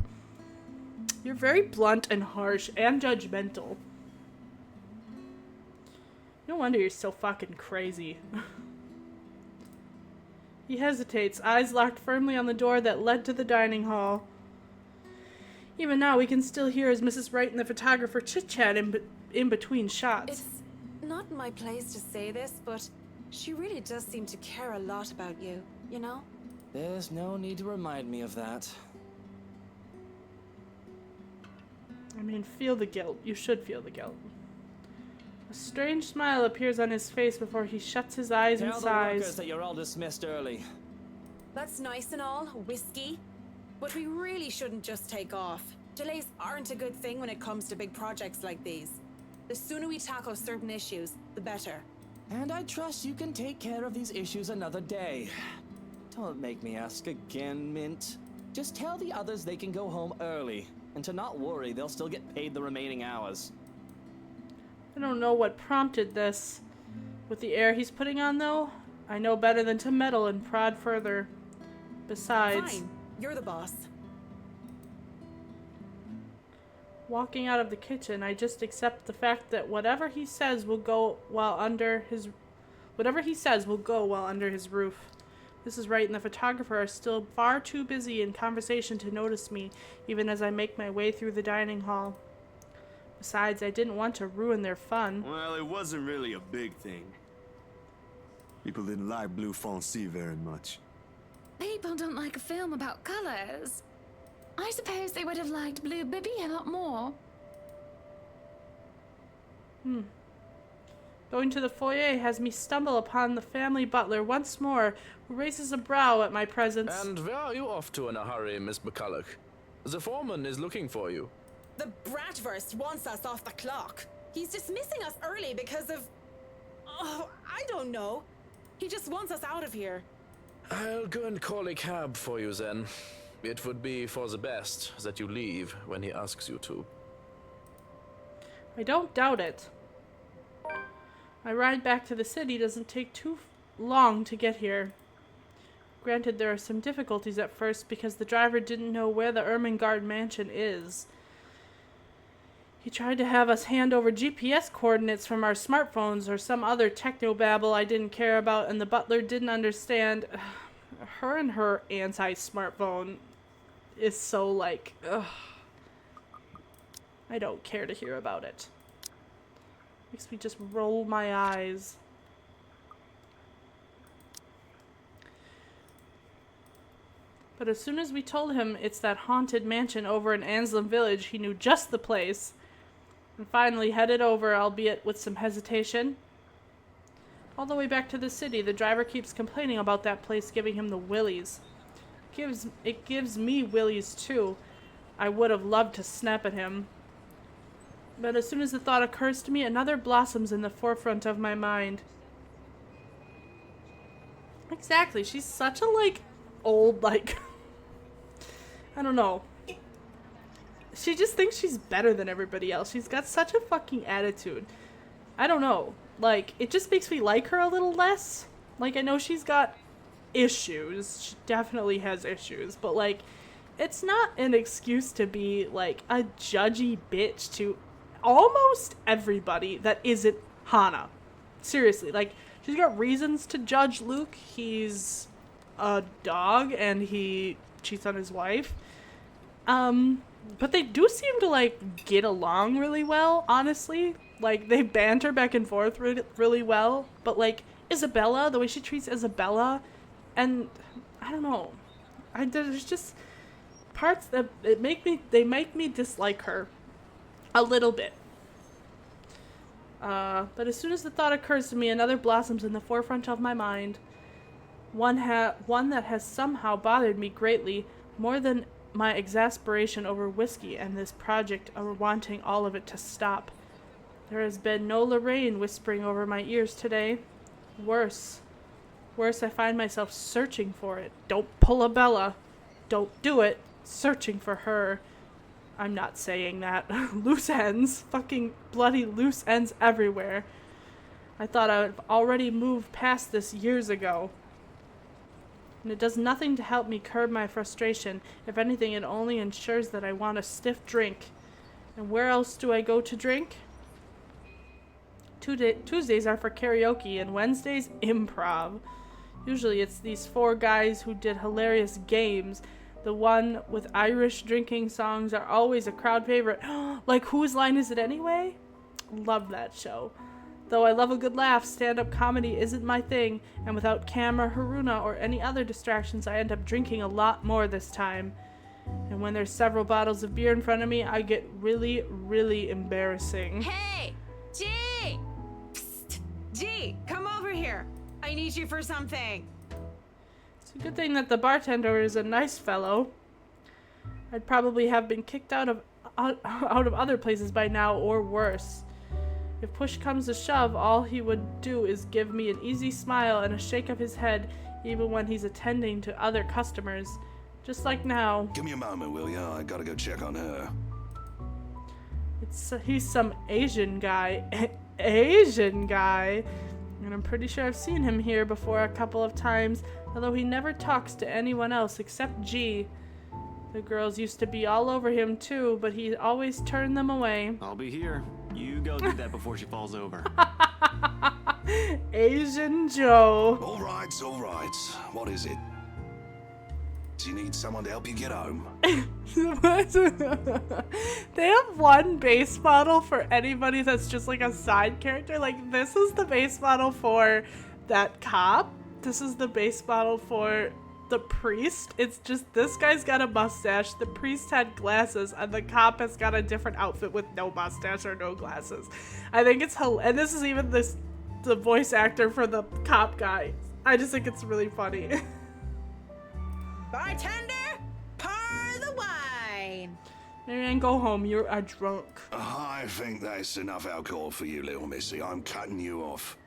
You're very blunt and harsh and judgmental. No wonder you're so fucking crazy. He hesitates, eyes locked firmly on the door that led to the dining hall. Even now, we can still hear as Mrs. Wright and the photographer chit-chat in between shots. It's not my place to say this, but she really does seem to care a lot about you, you know? There's no need to remind me of that. I mean, feel the guilt. You should feel the guilt. A strange smile appears on his face before he shuts his eyes and Tell the workers sighs. that you're all dismissed early. That's nice and all, whiskey. But we really shouldn't just take off. Delays aren't a good thing when it comes to big projects like these. The sooner we tackle certain issues, the better. And I trust you can take care of these issues another day. Don't make me ask again, Mint. Just tell the others they can go home early. And to not worry, they'll still get paid the remaining hours. I don't know what prompted this. With the air he's putting on, though, I know better than to meddle and prod further. Besides... Fine, you're the boss. Walking out of the kitchen, I just accept the fact that whatever he says will go while under his roof. Mrs. Wright and the photographer are still far too busy in conversation to notice me, even as I make my way through the dining hall. Besides, I didn't want to ruin their fun. Well, it wasn't really a big thing. People didn't like Blue Fonzie very much. People don't like a film about colors. I suppose they would have liked Blue Bibby a lot more. Going to the foyer has me stumble upon the family butler once more, who raises a brow at my presence. And where are you off to in a hurry, Miss McCulloch? The foreman is looking for you. The Bratwurst wants us off the clock. He's dismissing us early because of... Oh, I don't know. He just wants us out of here. I'll go and call a cab for you then. It would be for the best that you leave when he asks you to. I don't doubt it. My ride back to the city doesn't take too long to get here. Granted, there are some difficulties at first because the driver didn't know where the Ermengarde mansion is. He tried to have us hand over GPS coordinates from our smartphones or some other technobabble I didn't care about, and the butler didn't understand. Her and her anti-smartphone is so like, ugh. I don't care to hear about it. Makes me just roll my eyes. But as soon as we told him it's that haunted mansion over in Anslem Village, he knew just the place. And finally headed over, albeit with some hesitation. All the way back to the city, the driver keeps complaining about that place giving him the willies. It gives me willies too. I would have loved to snap at him. But as soon as the thought occurs to me, another blossoms in the forefront of my mind. Exactly, she's such a, like, old, like... I don't know. She just thinks she's better than everybody else. She's got such a fucking attitude. I don't know. Like, it just makes me like her a little less. Like, I know she's got issues. She definitely has issues. But, like, it's not an excuse to be, like, a judgy bitch to almost everybody that isn't Hana. Seriously, like, she's got reasons to judge Luke. He's a dog and he cheats on his wife. But they do seem to, like, get along really well, honestly. Like, they banter back and forth really well. But, like, Isabella, the way she treats Isabella, and I don't know. There's just parts that they make me dislike her a little bit. But as soon as the thought occurs to me, another blossoms in the forefront of my mind. One that has somehow bothered me greatly, more than my exasperation over whiskey and this project of wanting all of it to stop. There has been no Lorraine whispering over my ears today. Worse, I find myself searching for it. Don't pull a Bella. Don't do it. Searching for her. I'm not saying that. Loose ends. Fucking bloody loose ends everywhere. I thought I would have already moved past this years ago. And it does nothing to help me curb my frustration. If anything, it only ensures that I want a stiff drink. And where else do I go to drink? Tuesdays are for karaoke and Wednesdays, improv. Usually it's these 4 guys who did hilarious games. The one with Irish drinking songs are always a crowd favorite. Like, Whose Line Is It Anyway? Love that show. Though I love a good laugh, stand-up comedy isn't my thing, and without Cam or Haruna or any other distractions, I end up drinking a lot more this time. And when there's several bottles of beer in front of me, I get really, really embarrassing. Hey! G! Psst! G, come over here. I need you for something. It's a good thing that the bartender is a nice fellow. I'd probably have been kicked out of other places by now, or worse. If push comes to shove, all he would do is give me an easy smile and a shake of his head, even when he's attending to other customers. Just like now. Give me a moment, will ya? I gotta go check on her. He's some Asian guy. Asian guy. And I'm pretty sure I've seen him here before a couple of times, although he never talks to anyone else except G. The girls used to be all over him too, but he always turned them away. I'll be here. You go do that before she falls over. Asian Joe. All right. What is it? Do you need someone to help you get home? They have one base model for anybody that's just like a side character. Like, this is the base model for that cop. This is the base model for the priest. It's just this guy's got a mustache, the priest had glasses, and the cop has got a different outfit with no mustache or no glasses. I think it's and this is even the voice actor for the cop guy. I just think it's really funny. Bartender, pour the wine. Marianne, go home. You're a drunk. I think that's enough alcohol for you, little missy. I'm cutting you off.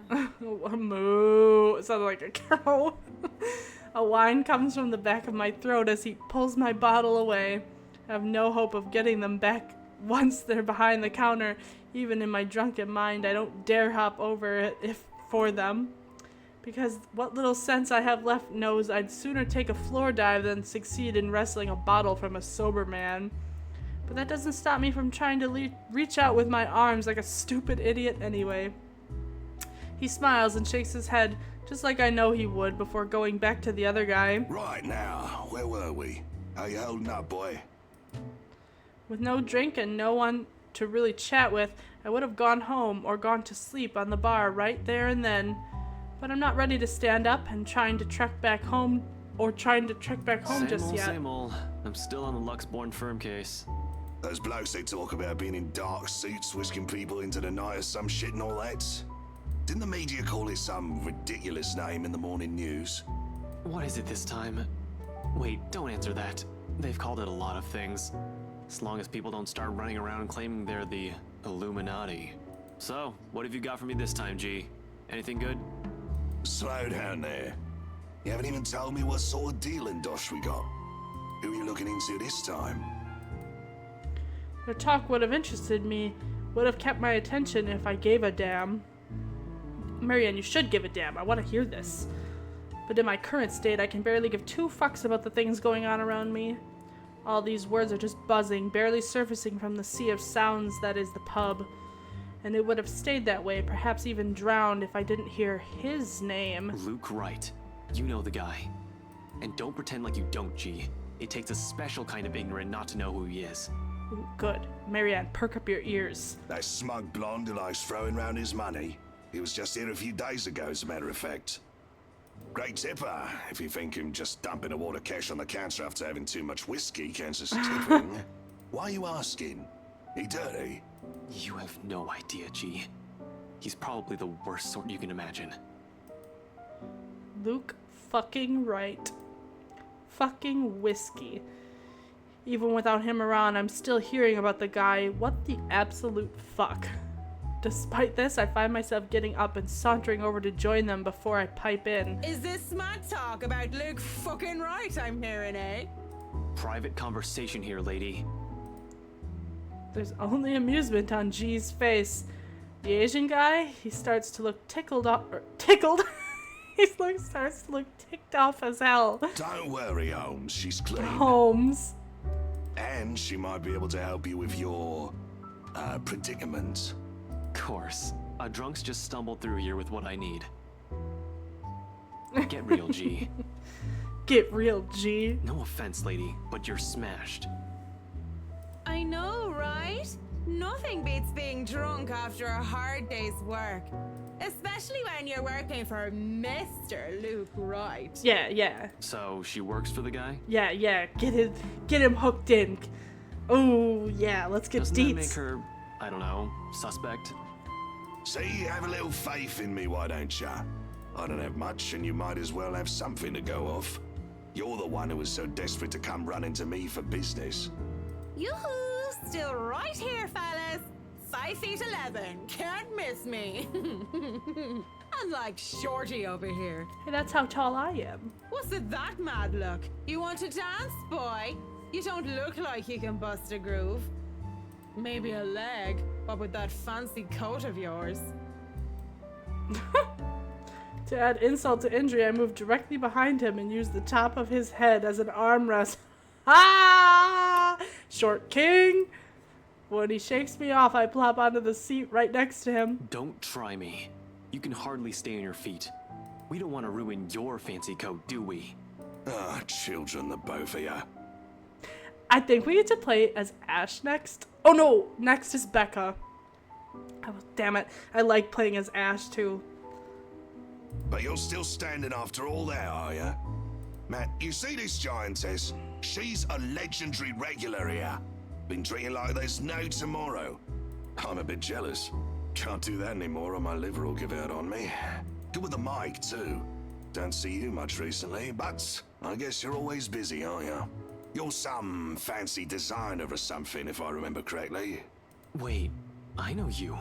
A moo. It sounded like a cow. A whine comes from the back of my throat as he pulls my bottle away. I have no hope of getting them back once they're behind the counter. Even in my drunken mind, I don't dare hop over it for them. Because what little sense I have left knows I'd sooner take a floor dive than succeed in wresting a bottle from a sober man. But that doesn't stop me from trying to reach out with my arms like a stupid idiot anyway. He smiles and shakes his head, just like I know he would, before going back to the other guy. Right now, where were we? How you holding up, boy? With no drink and no one to really chat with, I would have gone home or gone to sleep on the bar right there and then. But I'm not ready to stand up and trying to trek back home just yet. Same old. I'm still on the Luxborn firm case. Those blokes they talk about being in dark suits, whisking people into the night or some shit and all that. Didn't the media call it some ridiculous name in the morning news? What is it this time? Wait, don't answer that. They've called it a lot of things. As long as people don't start running around claiming they're the Illuminati. So, what have you got for me this time, G? Anything good? Slow down there. You haven't even told me what sort of dealing dosh we got. Who are you looking into this time? Your talk would have interested me, would have kept my attention if I gave a damn. Marianne, you should give a damn. I want to hear this. But in my current state, I can barely give 2 fucks about the things going on around me. All these words are just buzzing, barely surfacing from the sea of sounds that is the pub. And it would have stayed that way, perhaps even drowned, if I didn't hear his name. Luke Wright. You know the guy. And don't pretend like you don't, G. It takes a special kind of ignorant not to know who he is. Ooh, good. Marianne, perk up your ears. That smug blonde who likes throwing round his money. He was just here a few days ago, as a matter of fact. Great tipper, if you think him just dumping a wad of cash on the counter after having too much whiskey counts as tipping. Why are you asking? He dirty? You have no idea, G. He's probably the worst sort you can imagine. Luke fucking right. Fucking whiskey. Even without him around, I'm still hearing about the guy. What the absolute fuck? Despite this, I find myself getting up and sauntering over to join them before I pipe in. Is this smart talk about Luke fucking right I'm hearing, eh? Private conversation here, lady. There's only amusement on G's face. The Asian guy, he starts to look tickled. Starts to look ticked off as hell. Don't worry, Holmes. She's clean. Holmes. And she might be able to help you with your predicament. Course. A drunk's just stumbled through here with what I need. Get real, G. Get real, G. No offense, lady, but you're smashed. I know, right? Nothing beats being drunk after a hard day's work. Especially when you're working for Mr. Luke Wright. Yeah. So, she works for the guy? Yeah. Get him hooked in. Oh, yeah, let's get Doesn't deets. that make her, I don't know, suspect? See, have a little faith in me, why don't ya? I don't have much, and you might as well have something to go off. You're the one who was so desperate to come running to me for business. Yoo-hoo! Still right here, fellas. 5'11". Can't miss me. Unlike Shorty over here. Hey, that's how tall I am. What's it that mad look? You want to dance, boy? You don't look like you can bust a groove. Maybe a leg, but with that fancy coat of yours. To add insult to injury, I moved directly behind him and used the top of his head as an armrest. Ah! Short king! When he shakes me off, I plop onto the seat right next to him. Don't try me. You can hardly stay on your feet. We don't want to ruin your fancy coat, do we? Ah, children, the both of ya. I think we get to play as Ash next. Oh no, next is Becca. Oh, damn it. I like playing as Ash too. But you're still standing after all that, are ya? Matt, you see this giantess? She's a legendary regular here. Been drinking like there's no tomorrow. I'm a bit jealous. Can't do that anymore or my liver will give out on me. Good with the mic, too. Don't see you much recently, but I guess you're always busy, aren't you? You're some fancy designer or something, if I remember correctly. Wait, I know you.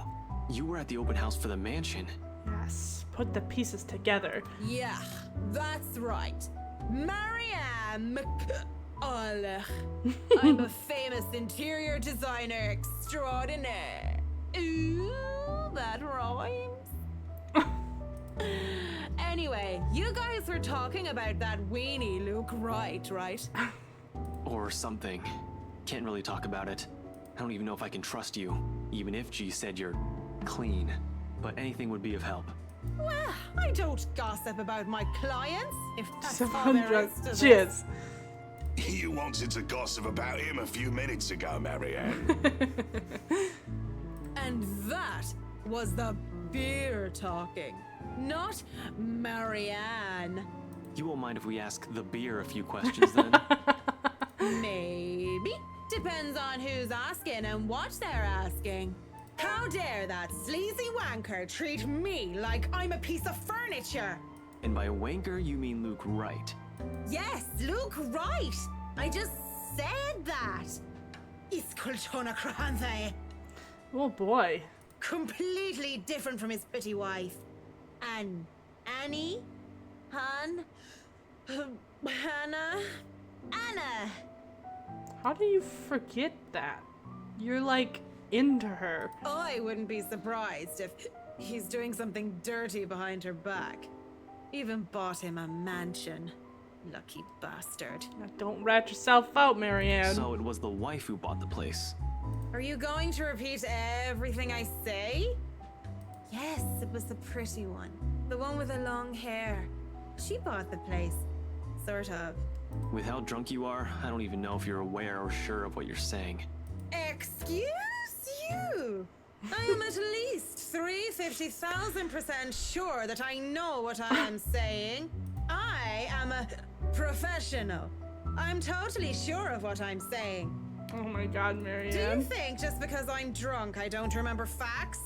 You were at the open house for the mansion. Yes, put the pieces together. Yeah, that's right. Marianne McCulloch. I'm a famous interior designer extraordinaire. Ooh, that rhymes. Anyway, you guys were talking about that weenie Luke Wright, right? Or something. Can't really talk about it. I don't even know if I can trust you, even if G said you're clean. But anything would be of help. Well, I don't gossip about my clients, if that's all Someone there is drunk to jizz. this. You wanted to gossip about him a few minutes ago, Marianne. And that was the beer talking, not Marianne. You won't mind if we ask the beer a few questions then? Maybe. Depends on who's asking and what they're asking. How dare that sleazy wanker treat me like I'm a piece of furniture? And by wanker, you mean Luke Wright. Yes, Luke Wright. I just said that. Iskultona Kranthe. Oh boy. Completely different from his pretty wife. And Annie? Hannah? Anna. How do you forget that? You're like into her. I wouldn't be surprised if he's doing something dirty behind her back. Even bought him a mansion. Lucky bastard. Now, don't rat yourself out, Marianne. So it was the wife who bought the place. Are you going to repeat everything I say? Yes, it was the pretty one. The one with the long hair. She bought the place. Sort of. With how drunk you are, I don't even know if you're aware or sure of what you're saying. Excuse you? I am at least 350,000% sure that I know what I am saying. I am a professional. I'm totally sure of what I'm saying. Oh my god, Do you Marianne. think just because I'm drunk I don't remember facts?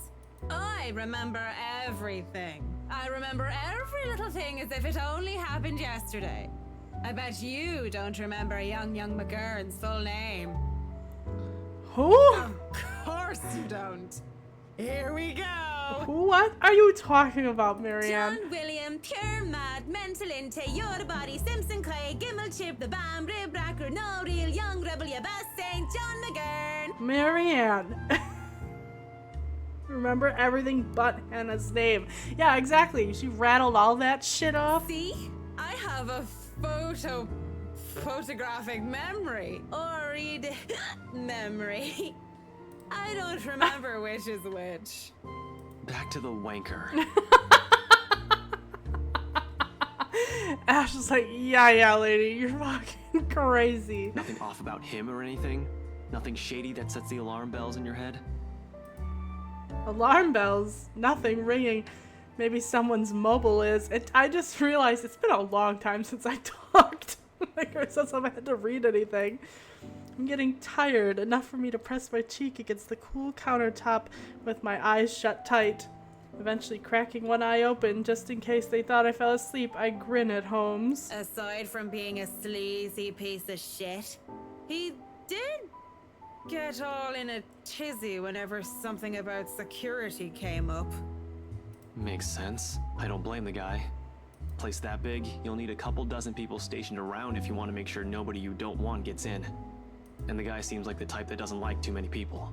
I remember everything. I remember every little thing as if it only happened yesterday. I bet you don't remember young McGurn's full name. Who? Of course you don't. Here we go. What are you talking about, Marianne? John William, pure mad, mental inte, your body, Simpson Clay, Gimel Chip, the Bam, Rib Racker, no real young rebel, your best saint, John McGurn. Marianne. Remember everything but Hannah's name. Yeah, exactly. She rattled all that shit off. See? I have a photographic memory. Or read memory. I don't remember which is which. Back to the wanker. Ash is like, yeah, lady, you're fucking crazy. Nothing off about him or anything? Nothing shady that sets the alarm bells in your head? Alarm bells, nothing ringing. Maybe someone's mobile is. I just realized it's been a long time since I talked. Like, or since I've had to read anything. I'm getting tired, enough for me to press my cheek against the cool countertop with my eyes shut tight. Eventually cracking one eye open, just in case they thought I fell asleep, I grin at Holmes. Aside from being a sleazy piece of shit, he did get all in a tizzy whenever something about security came up. Makes sense. I don't blame the guy. Place that big, you'll need a couple dozen people stationed around if you want to make sure nobody you don't want gets in. And the guy seems like the type that doesn't like too many people.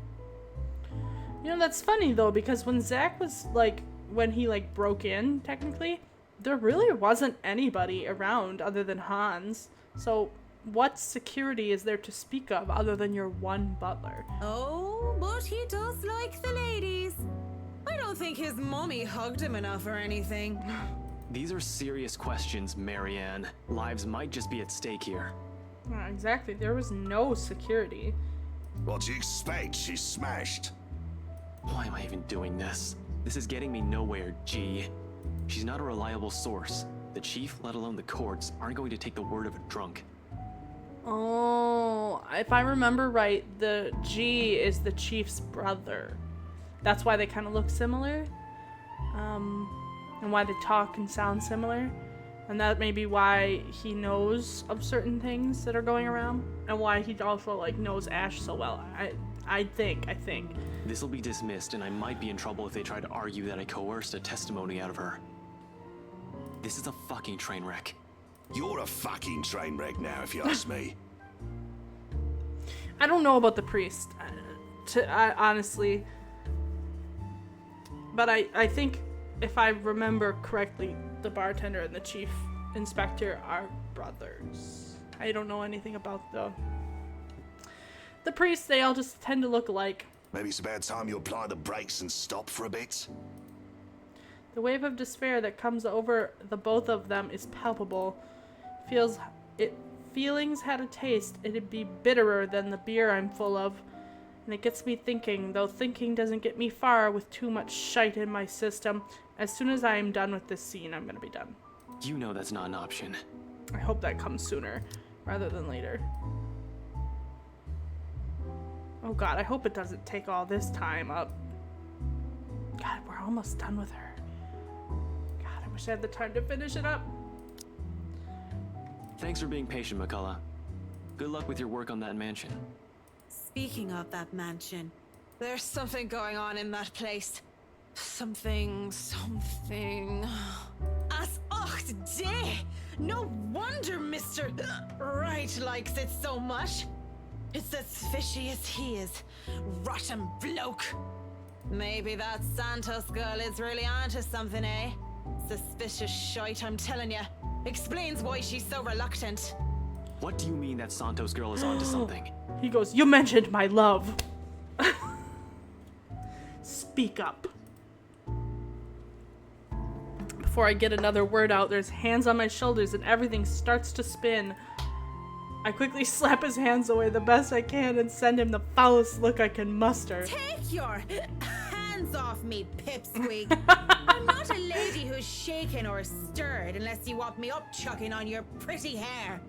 You know, that's funny though, because when Zach was like, when he like broke in, technically, there really wasn't anybody around other than Hans. So what security is there to speak of other than your one butler? Oh, but he does like the ladies. I don't think his mommy hugged him enough or anything. These are serious questions, Marianne. Lives might just be at stake here. Exactly, there was no security. What do you expect? She's smashed. Why am I even doing this? This is getting me nowhere, G. She's not a reliable source. The chief, let alone the courts, aren't going to take the word of a drunk. Oh, if I remember right, the G is the chief's brother. That's why they kind of look similar. And why they talk and sound similar. And that may be why he knows of certain things that are going around. And why he also, like, knows Ash so well. I think. This'll be dismissed, and I might be in trouble if they try to argue that I coerced a testimony out of her. This is a fucking train wreck. You're a fucking train wreck now, if you ask me. I don't know about the priest. Honestly. But I think, if I remember correctly, the bartender and the chief inspector are brothers. I don't know anything about the priests. They all just tend to look alike. Maybe it's about time you apply the brakes and stop for a bit. The wave of despair that comes over the both of them is palpable. Feelings had a taste. It'd be bitterer than the beer I'm full of. And it gets me thinking, though thinking doesn't get me far with too much shite in my system. As soon as I am done with this scene, I'm gonna be done. You know that's not an option. I hope that comes sooner rather than later. Oh god, I hope it doesn't take all this time up. God, we're almost done with her. God, I wish I had the time to finish it up. Thanks for being patient, McCullough. Good luck with your work on that mansion. Speaking of that mansion, there's something going on in that place. Something. As ocht day! No wonder Mr. Wright likes it so much. It's as fishy as he is. Rotten bloke. Maybe that Santos girl is really onto something, eh? Suspicious shite, I'm telling ya. Explains why she's so reluctant. What do you mean that Santos girl is onto something? He goes, you mentioned my love. Speak up. Before I get another word out, there's hands on my shoulders and everything starts to spin. I quickly slap his hands away the best I can and send him the foulest look I can muster. Take your hands off me, pipsqueak. I'm not a lady who's shaken or stirred unless you want me up chucking on your pretty hair.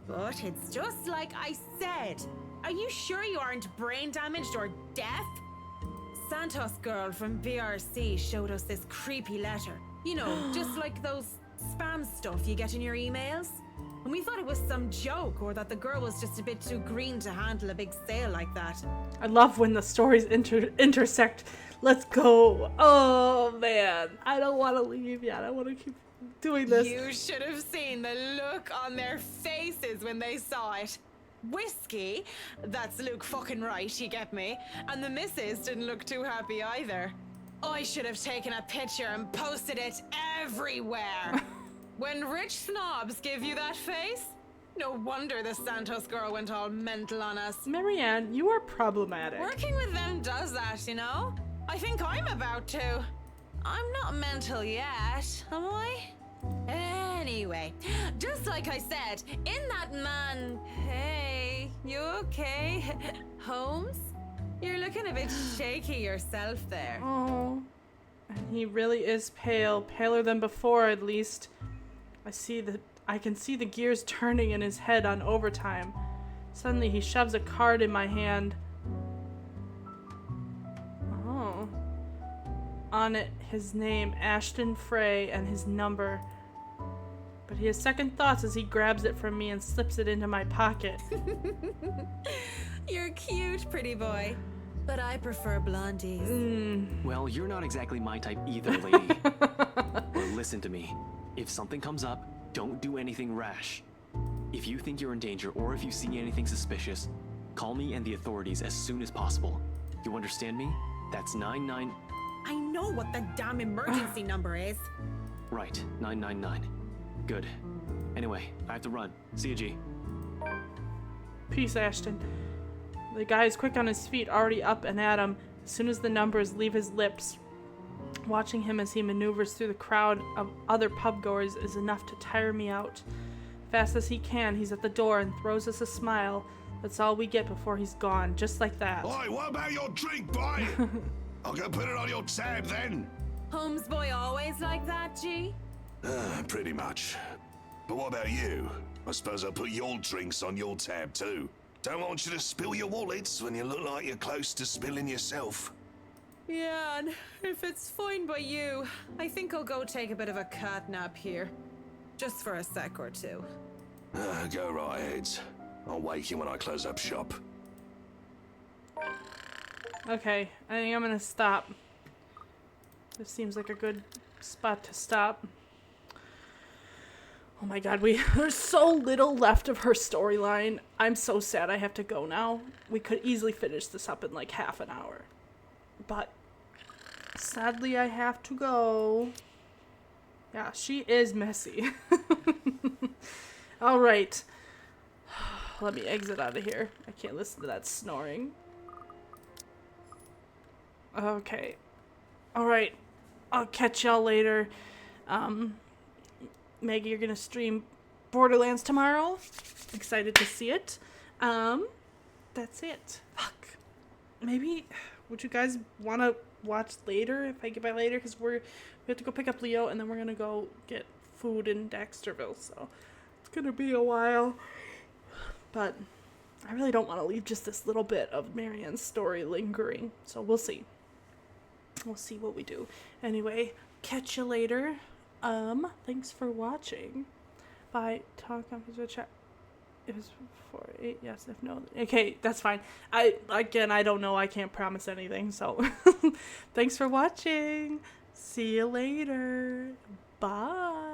But it's just like I said. Are you sure you aren't brain damaged or deaf? Santos girl from BRC showed us this creepy letter. You know, just like those spam stuff you get in your emails. And we thought it was some joke or that the girl was just a bit too green to handle a big sale like that. I love when the stories intersect. Let's go. Oh man, I don't want to leave yet. I want to keep doing this. You should have seen the look on their faces when they saw it. Whiskey, that's Luke fucking right, you get me? And the missus didn't look too happy either. I should have taken a picture and posted it everywhere. When rich snobs give you that face, no wonder the Santos girl went all mental on us. Marianne, you are problematic. Working with them does that, you know? I think I'm about to. I'm not mental yet, am I? Anyway, just like I said, in that man... Hey, you okay? Holmes? You're looking a bit shaky yourself there. Oh, and he really is pale. Paler than before, at least. I can see the gears turning in his head on overtime. Suddenly, he shoves a card in my hand. Oh. On it, his name, Ashton Frey, and his number. But he has second thoughts as he grabs it from me and slips it into my pocket. You're cute, pretty boy. But I prefer blondies. Well, you're not exactly my type either, lady. But listen to me. If something comes up, don't do anything rash. If you think you're in danger or if you see anything suspicious, call me and the authorities as soon as possible. You understand me? That's 99... I know what the damn emergency number is. Right, 999. Good. Anyway, I have to run. See you, G. Peace, Ashton. The guy is quick on his feet, already up and at him, as soon as the numbers leave his lips. Watching him as he maneuvers through the crowd of other pubgoers is enough to tire me out. Fast as he can, he's at the door and throws us a smile. That's all we get before he's gone, just like that. Oi, what about your drink, boy? I'll go put it on your tab then. Holmes boy always like that, G? Pretty much. But what about you? I suppose I'll put your drinks on your tab too. Don't want you to spill your wallets when you look like you're close to spilling yourself. Yeah, and if it's fine by you, I think I'll go take a bit of a cat nap here. Just for a sec or two. Go right ahead. I'll wake you when I close up shop. Okay, I think I'm gonna stop. This seems like a good spot to stop. Oh my god, there's so little left of her storyline. I'm so sad I have to go now. We could easily finish this up in like half an hour. But sadly I have to go. Yeah, she is messy. Alright. Let me exit out of here. I can't listen to that snoring. Okay. Alright. I'll catch y'all later. Maggie, you're gonna stream Borderlands tomorrow. Excited to see it. That's it. Fuck. Maybe, would you guys want to watch later if I get by later? Because we have to go pick up Leo and then we're gonna go get food in Dexterville. So it's gonna be a while. But I really don't want to leave just this little bit of Marianne's story lingering. So we'll see. We'll see what we do. Anyway, catch you later. Thanks for watching. Bye. Talk on the chat. It was 4-8. Yes, if no. Okay, that's fine. I don't know. I can't promise anything. So, thanks for watching. See you later. Bye.